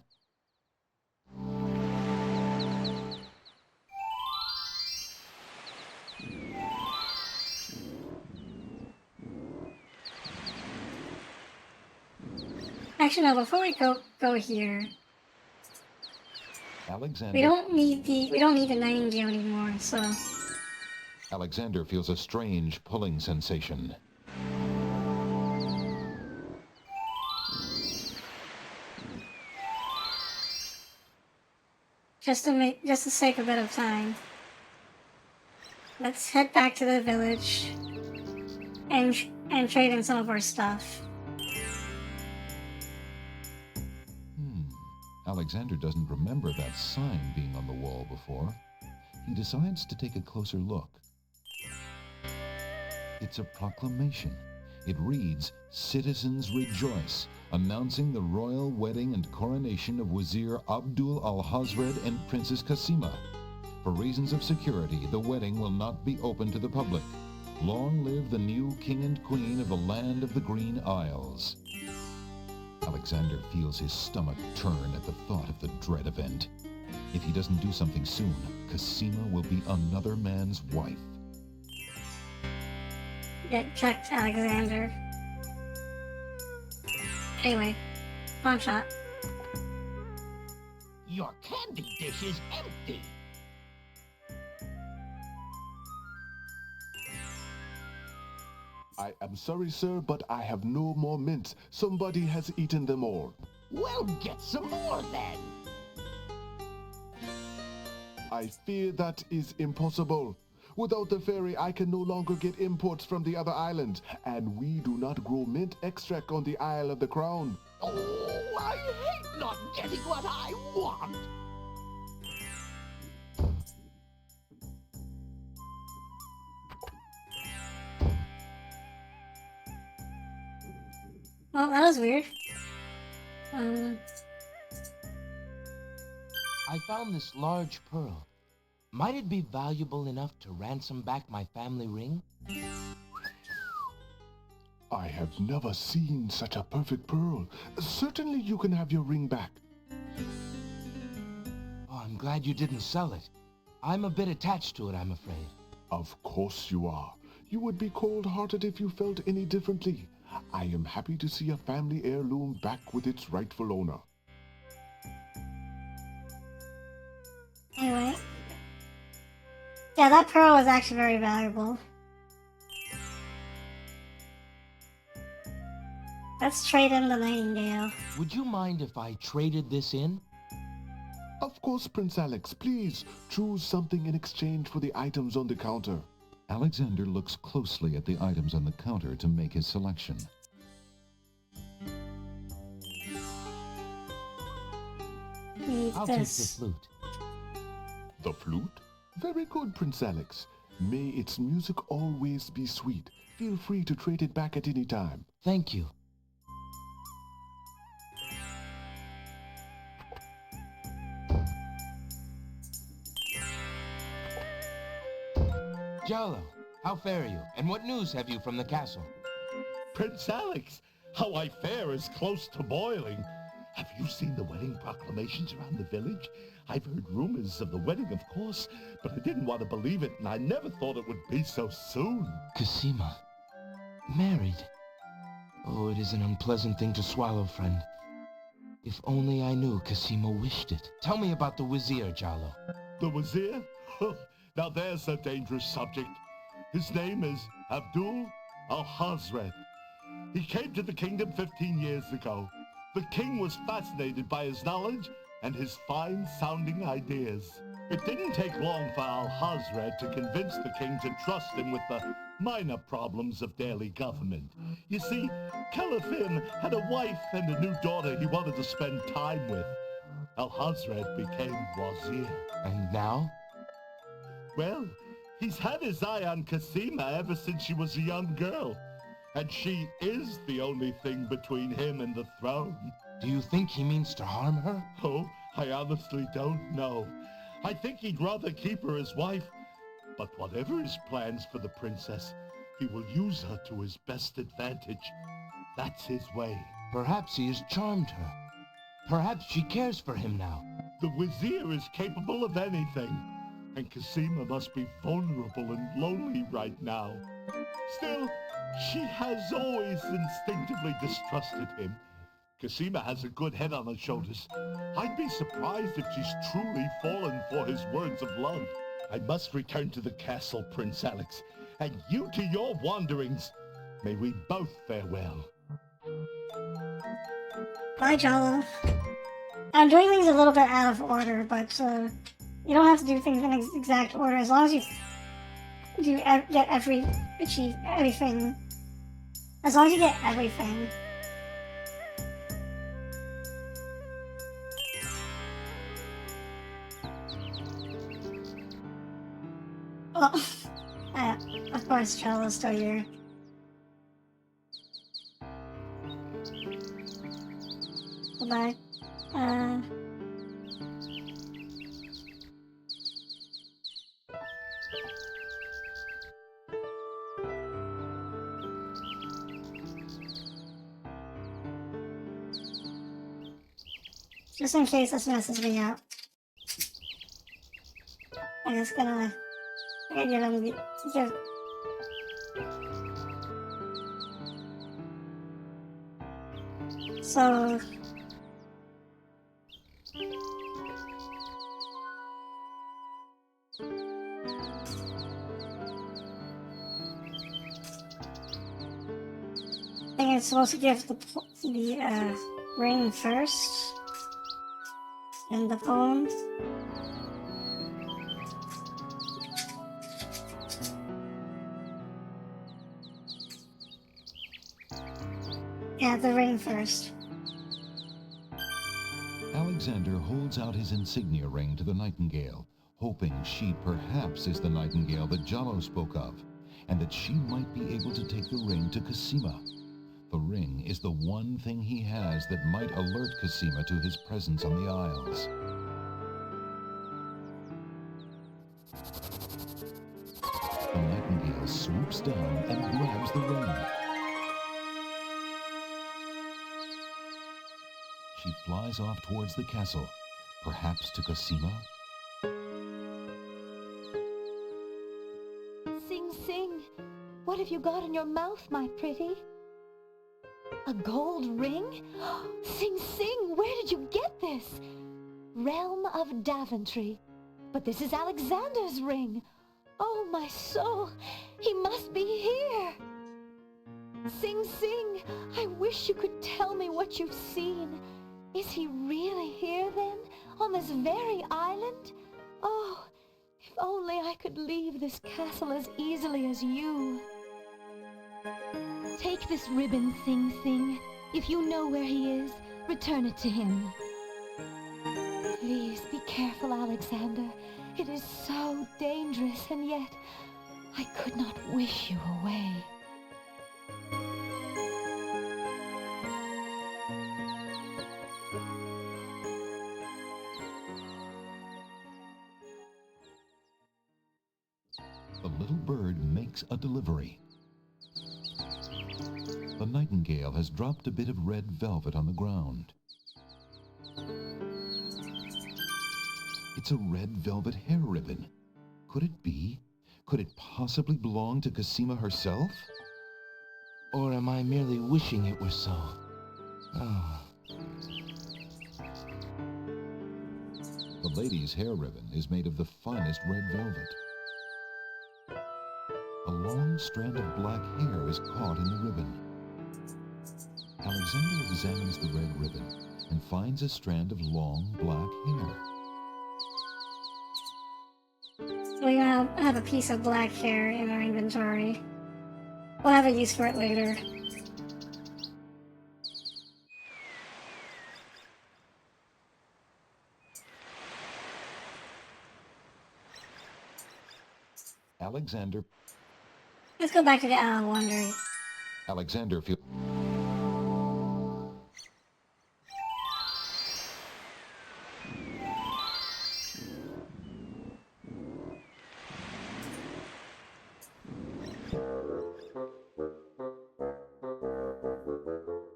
Actually, no, before we go here, Alexander... we don't need the nightingale anymore, so... Alexander feels a strange pulling sensation. Just to save a bit of time. Let's head back to the village and trade in some of our stuff. Alexander doesn't remember that sign being on the wall before. He decides to take a closer look. It's a proclamation. It reads, "Citizens rejoice, announcing the royal wedding and coronation of Wazir Abdul al-Hazred and Princess Kasima. For reasons of security, the wedding will not be open to the public. Long live the new king and queen of the land of the Green Isles." Alexander feels his stomach turn at the thought of the dread event. If he doesn't do something soon, Kasima will be another man's wife. Get checked, Alexander. Anyway, long shot. Your candy dish is empty. I am sorry, sir, but I have no more mints. Somebody has eaten them all. Well, get some more then. I fear that is impossible. Without the ferry, I can no longer get imports from the other islands, and we do not grow mint extract on the Isle of the Crown. Oh, I hate not getting what I want. Well, that was weird. I found this large pearl. Might it be valuable enough to ransom back my family ring? I have never seen such a perfect pearl. Certainly you can have your ring back. Oh, I'm glad you didn't sell it. I'm a bit attached to it, I'm afraid. Of course you are. You would be cold-hearted if you felt any differently. I am happy to see a family heirloom back with its rightful owner. Anyway. Yeah, that pearl was actually very valuable. Let's trade in the Nightingale. Would you mind if I traded this in? Of course, Prince Alex. Please choose something in exchange for the items on the counter. Alexander looks closely at the items on the counter to make his selection. I'll take the flute. The flute? Very good, Prince Alex. May its music always be sweet. Feel free to trade it back at any time. Thank you. Jalo, how fare you? And what news have you from the castle? Prince Alex, how I fare is close to boiling. Have you seen the wedding proclamations around the village? I've heard rumors of the wedding, of course, but I didn't want to believe it, and I never thought it would be so soon. Cosima. Married. Oh, it is an unpleasant thing to swallow, friend. If only I knew Cosima wished it. Tell me about the Wazir, Jalo. The Wazir? Now there's a dangerous subject. His name is Abdul al-Hazred. He came to the kingdom 15 years ago. The king was fascinated by his knowledge and his fine-sounding ideas. It didn't take long for al-Hazred to convince the king to trust him with the minor problems of daily government. You see, Caliph had a wife and a new daughter he wanted to spend time with. Al-Hazred became Wazir. And now? Well, he's had his eye on Cosima ever since she was a young girl. And she is the only thing between him and the throne. Do you think he means to harm her? Oh, I honestly don't know. I think he'd rather keep her as wife. But whatever his plans for the princess, he will use her to his best advantage. That's his way. Perhaps he has charmed her. Perhaps she cares for him now. The Wazir is capable of anything. And Cosima must be vulnerable and lonely right now. Still, she has always instinctively distrusted him. Cosima has a good head on her shoulders. I'd be surprised if she's truly fallen for his words of love. I must return to the castle, Prince Alex, and you to your wanderings. May we both fare well. Bye, Jalo. I'm doing things a little bit out of order, but you don't have to do things in exact order as long as you get everything. As long as you get everything. Well, of course, Jalo's still here. Goodbye. Just in case this messes me up. I'm just gonna give him the... So... think it's supposed to give the ring first in the poem. Yeah, the ring first. Alexander holds out his insignia ring to the nightingale, hoping she perhaps is the nightingale that Jalo spoke of, and that she might be able to take the ring to Cosima. The ring is the one thing he has that might alert Cosima to his presence on the Isles. The nightingale swoops down and grabs the ring. She flies off towards the castle, perhaps to Cosima. Sing, sing. What have you got in your mouth, my pretty? A gold ring? Sing, sing. Where did you get this? Realm of Daventry. But this is Alexander's ring. Oh, my soul. He must be here. Sing, sing. I wish you could tell me what you've seen. Is he really here, then, on this very island? Oh, if only I could leave this castle as easily as you. Take this ribbon, Sing Sing. If you know where he is, return it to him. Please be careful, Alexander. It is so dangerous, and yet I could not wish you away. The little bird makes a delivery. The nightingale has dropped a bit of red velvet on the ground. It's a red velvet hair ribbon. Could it be? Could it possibly belong to Cosima herself? Or am I merely wishing it were so? Oh. The lady's hair ribbon is made of the finest red velvet. A long strand of black hair is caught in the ribbon. Alexander examines the red ribbon and finds a strand of long black hair. We have a piece of black hair in our inventory. We'll have a use for it later. Alexander Let's go back to the Isle of Wonder. Alexander feels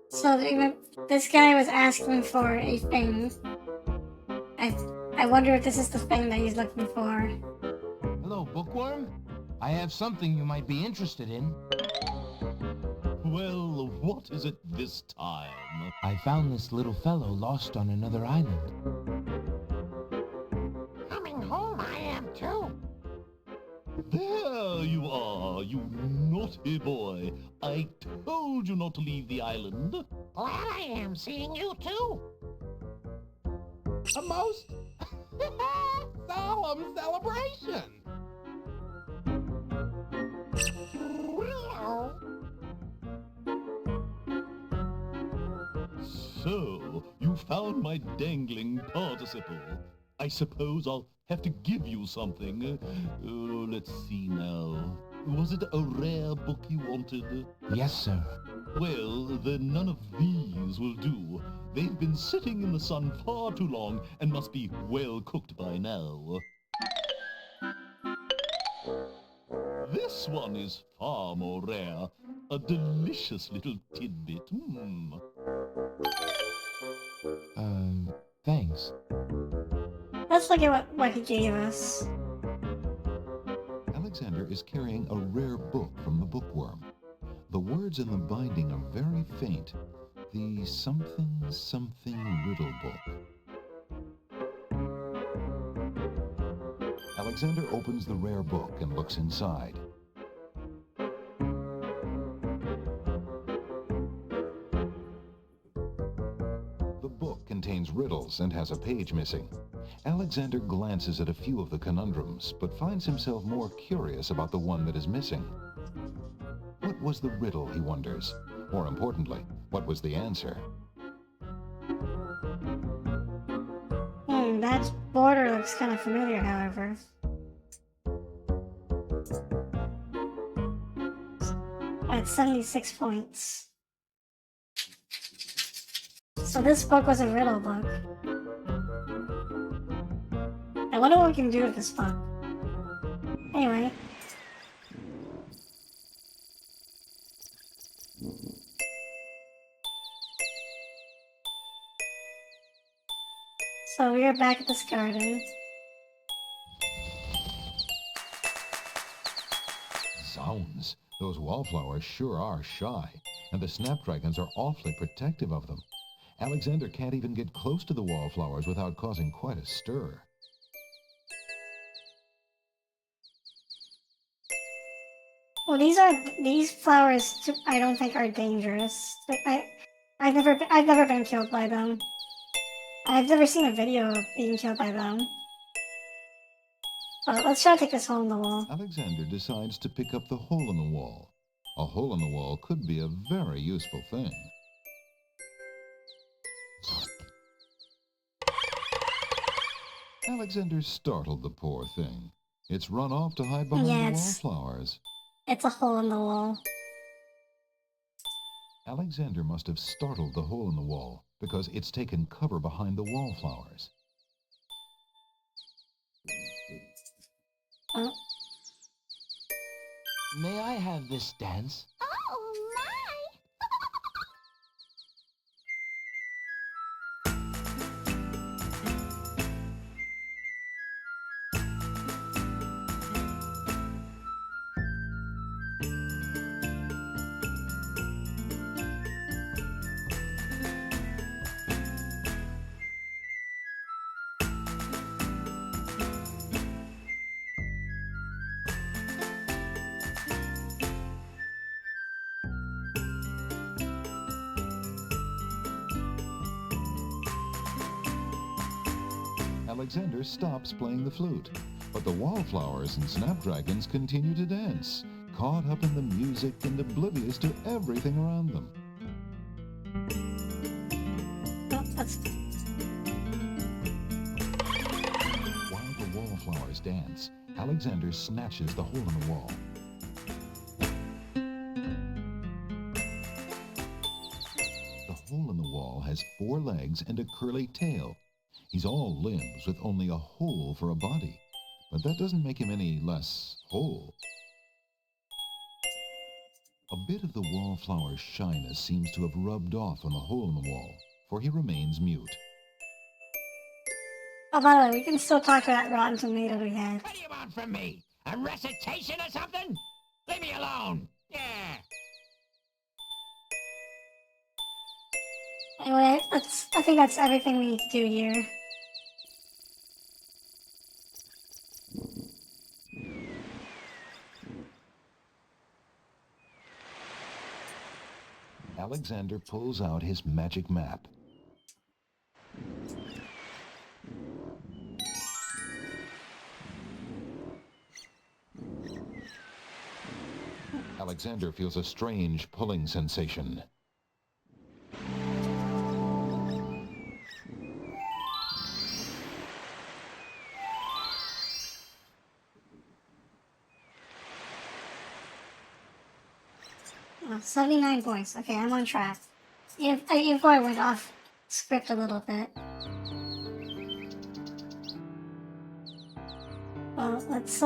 So this guy was asking for a thing. I wonder if this is the thing that he's looking for. Hello, bookworm. I have something you might be interested in. Well, what is it this time? I found this little fellow lost on another island. Coming home I am too. There you are, you naughty boy. I told you not to leave the island. Glad I am seeing you too. A most solemn celebration. So, you found my dangling participle. I suppose I'll have to give you something. Let's see now. Was it a rare book you wanted? Yes, sir. Well, then none of these will do. They've been sitting in the sun far too long and must be well cooked by now. This one is far more rare. A delicious little tidbit. Thanks. Let's look at what he gave us. Alexander is carrying a rare book from the bookworm. The words in the binding are very faint. The something something riddle book. Alexander opens the rare book and looks inside. riddles and has a page missing. Alexander glances at a few of the conundrums, but finds himself more curious about the one that is missing. What was the riddle, he wonders? More importantly, what was the answer? That border looks kind of familiar, however. At 76 points. So this book was a riddle book. I wonder what we can do with this book. Anyway. So we are back at this garden. Zounds, those wallflowers sure are shy, and the snapdragons are awfully protective of them. Alexander can't even get close to the wallflowers without causing quite a stir. Well, these flowers I don't think are dangerous. I've never been killed by them. I've never seen a video of being killed by them. But let's try to take this hole in the wall. Alexander decides to pick up the hole in the wall. A hole in the wall could be a very useful thing. Alexander startled the poor thing. It's run off to hide behind the wallflowers. It's a hole in the wall. Alexander must have startled the hole in the wall because it's taken cover behind the wallflowers. May I have this dance? Oh, my! Alexander stops playing the flute, but the wallflowers and snapdragons continue to dance, caught up in the music and oblivious to everything around them. While the wallflowers dance, Alexander snatches the hole in the wall. The hole in the wall has 4 legs and a curly tail. He's all limbs with only a hole for a body, but that doesn't make him any less whole. A bit of the wallflower's shyness seems to have rubbed off on the hole in the wall, for he remains mute. Oh, by the way, we can still talk to that rotten tomato we had. What do you want from me? A recitation or something? Leave me alone. Yeah. Anyway, I think that's everything we need to do here. Alexander pulls out his magic map. Alexander feels a strange pulling sensation. Oh, 79 points. Okay, I'm on track. Even though I went off script a little bit. Well, let's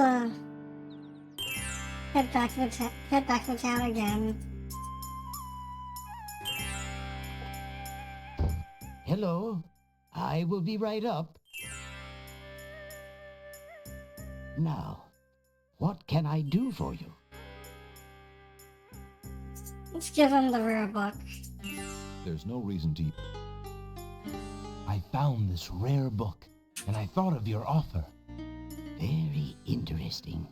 head back to town again. Hello. I will be right up. Now, what can I do for you? Let's give him the rare book. There's no reason to... I found this rare book, and I thought of your offer. Very interesting.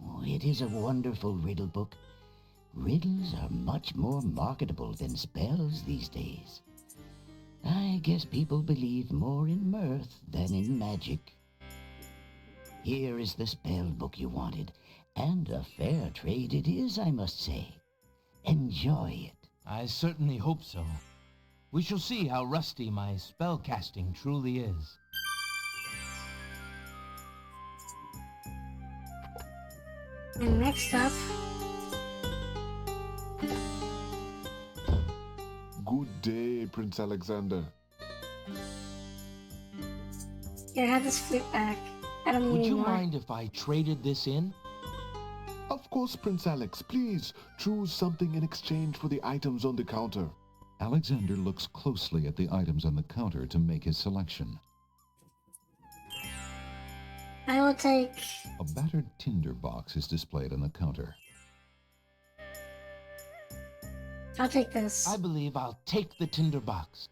Oh, it is a wonderful riddle book. Riddles are much more marketable than spells these days. I guess people believe more in mirth than in magic. Here is the spell book you wanted, and a fair trade it is, I must say. Enjoy it. I certainly hope so. We shall see how rusty my spell casting truly is. And next up, Good day, Prince Alexander. here, have this flute back. I don't need Would any you more. mind if I traded this in? Of course, Prince Alex. Please choose something in exchange for the items on the counter. Alexander looks closely at the items on the counter to make his selection. I will take... A battered tinder box is displayed on the counter. I'll take this. I believe I'll take the tinderbox.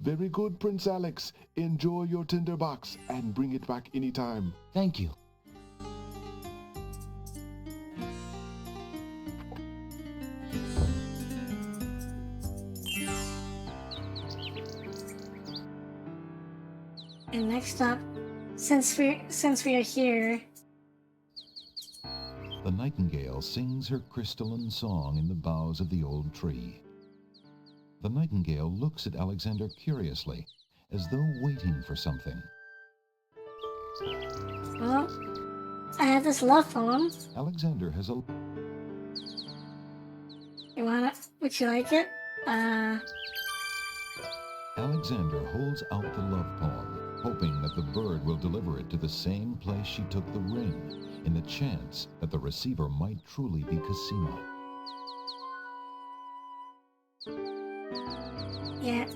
Very good, Prince Alex. Enjoy your tinderbox and bring it back anytime. Thank you. And next up, since we are here, The nightingale sings her crystalline song in the boughs of the old tree. The nightingale looks at Alexander curiously, as though waiting for something. well, I have this love poem. Alexander has a... Would you like it? Alexander holds out the love poem, hoping that the bird will deliver it to the same place she took the ring, in the chance that the receiver might truly be Cosima. Yeah.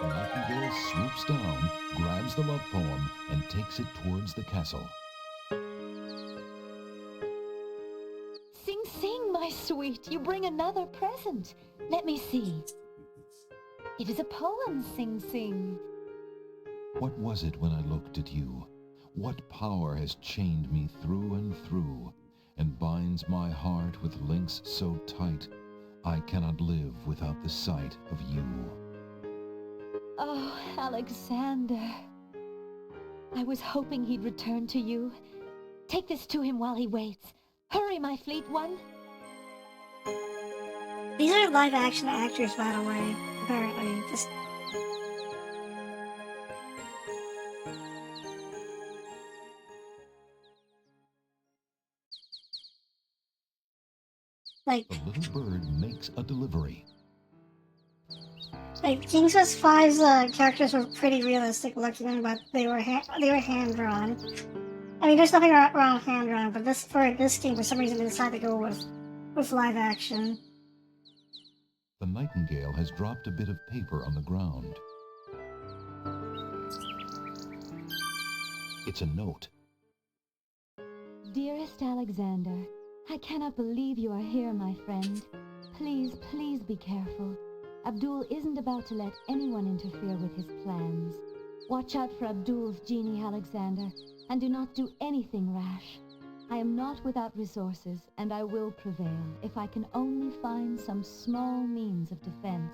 The nightingale swoops down, grabs the love poem, and takes it towards the castle. Sing, sing, my sweet, you bring another present. Let me see. It is a poem, Sing Sing. What was it when I looked at you? What power has chained me through and through, and binds my heart with links so tight, I cannot live without the sight of you. Oh, Alexander. I was hoping he'd return to you. Take this to him while he waits. Hurry, my fleet one. These are live action actors, by the way, apparently. Just... Like, The little bird makes a delivery. King's Quest V's characters were pretty realistic looking, but they were hand drawn. I mean, there's nothing wrong with hand drawn, but for this game, for some reason, they decided to go with live action. The nightingale has dropped a bit of paper on the ground. It's a note. Dearest Alexander, I cannot believe you are here, my friend. Please, please be careful. Abdul isn't about to let anyone interfere with his plans. Watch out for Abdul's genie, Alexander, and do not do anything rash. I am not without resources, and I will prevail if I can only find some small means of defense.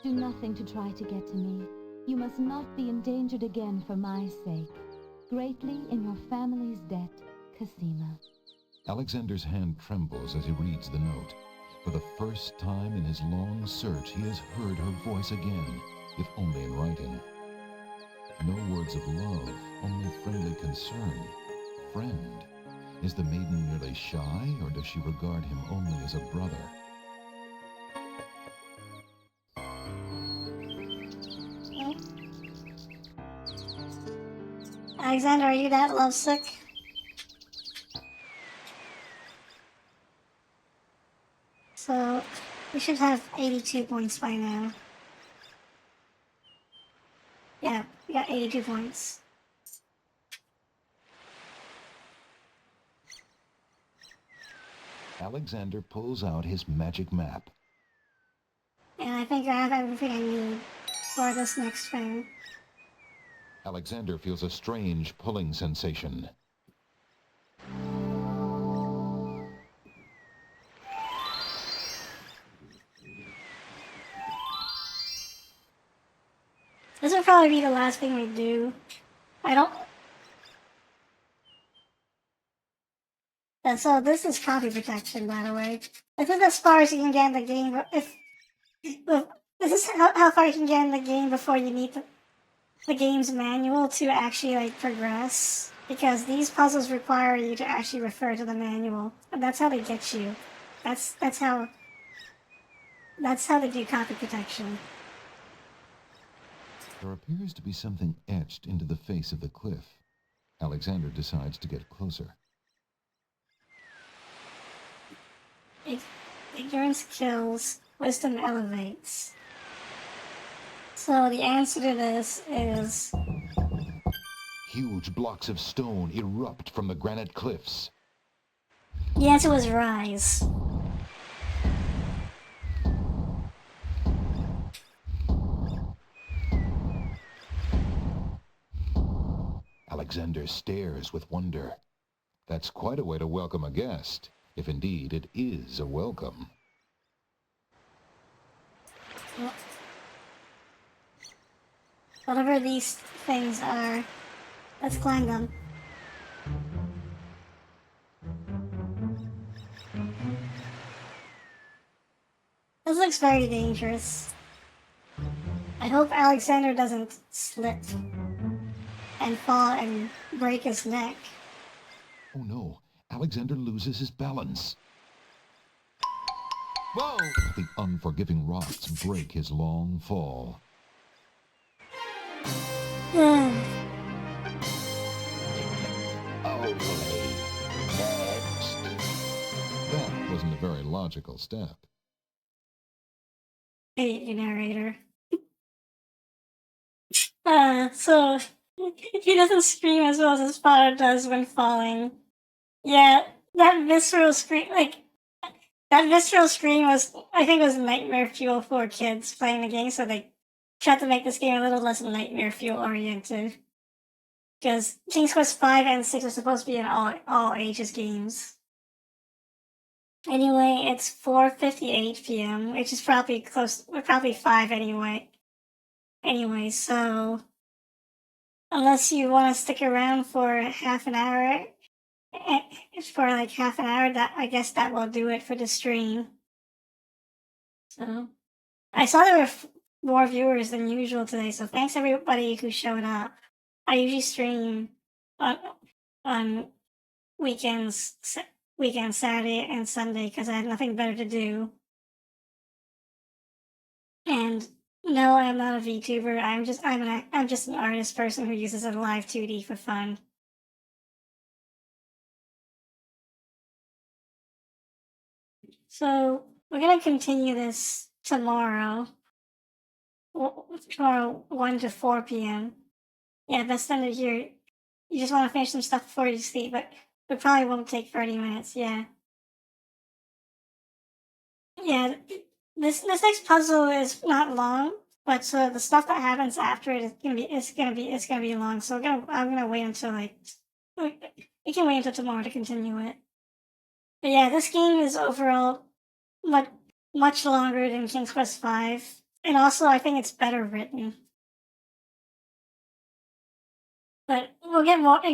Do nothing to try to get to me. You must not be endangered again for my sake. Greatly in your family's debt, Cosima. Alexander's hand trembles as he reads the note. For the first time in his long search, he has heard her voice again, if only in writing. No words of love, only friendly concern. Friend. Is the maiden merely shy, or does she regard him only as a brother? Alexander, are you that lovesick? So, we should have 82 points by now. Yeah, we got 82 points. Alexander pulls out his magic map. And I think I have everything I need for this next thing. Alexander feels a strange pulling sensation. probably be the last thing we do. I don't. And so this is copy protection, by the way. This is as far as you can get in the game. This is how far you can get in the game before you need the game's manual to actually like progress. Because these puzzles require you to actually refer to the manual, and that's how they get you. That's how they do copy protection. There appears to be something etched into the face of the cliff. Alexander decides to get closer. Ignorance kills, wisdom elevates. So the answer to this is... Huge blocks of stone erupt from the granite cliffs. The answer was rise. Alexander stares with wonder. That's quite a way to welcome a guest, if indeed it is a welcome. Whatever these things are, let's climb them. This looks very dangerous. I hope Alexander doesn't slip and fall and break his neck. Oh no, Alexander loses his balance. Whoa! The unforgiving rocks break his long fall. Only next. That wasn't a very logical step. Hey, you narrator. So he doesn't scream as well as his father does when falling. Yeah, that visceral scream was, I think, was nightmare fuel for kids playing the game, so they tried to make this game a little less nightmare fuel oriented. Because King's Quest 5 and 6 are supposed to be in all ages games. Anyway, it's 4:58 p.m., which is probably probably 5 anyway. Anyway, so unless you want to stick around for half an hour, that I guess that will do it for the stream. So I saw there were more viewers than usual today, so thanks everybody who showed up. I usually stream on weekends, Saturday and Sunday, because I had nothing better to do. And no, I'm not a VTuber. I'm just an artist person who uses a live 2D for fun. So we're gonna continue this tomorrow. Tomorrow, 1 to 4 p.m. Yeah, that's the end of your. You just want to finish some stuff before you sleep, but it probably won't take 30 minutes. Yeah. Yeah. This next puzzle is not long, but the stuff that happens after it is gonna be long. So I'm gonna wait until we can wait until tomorrow to continue it. But yeah, this game is overall much longer than King's Quest V, and also I think it's better written. But we'll get more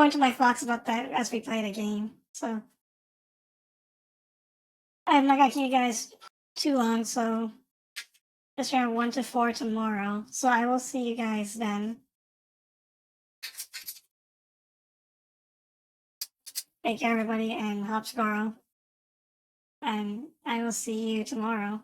into my thoughts about that as we play the game. So I'm not gonna keep you guys too long, so just around 1 to 4 tomorrow. So I will see you guys then. Take care, everybody, and Hopsgoro. And I will see you tomorrow.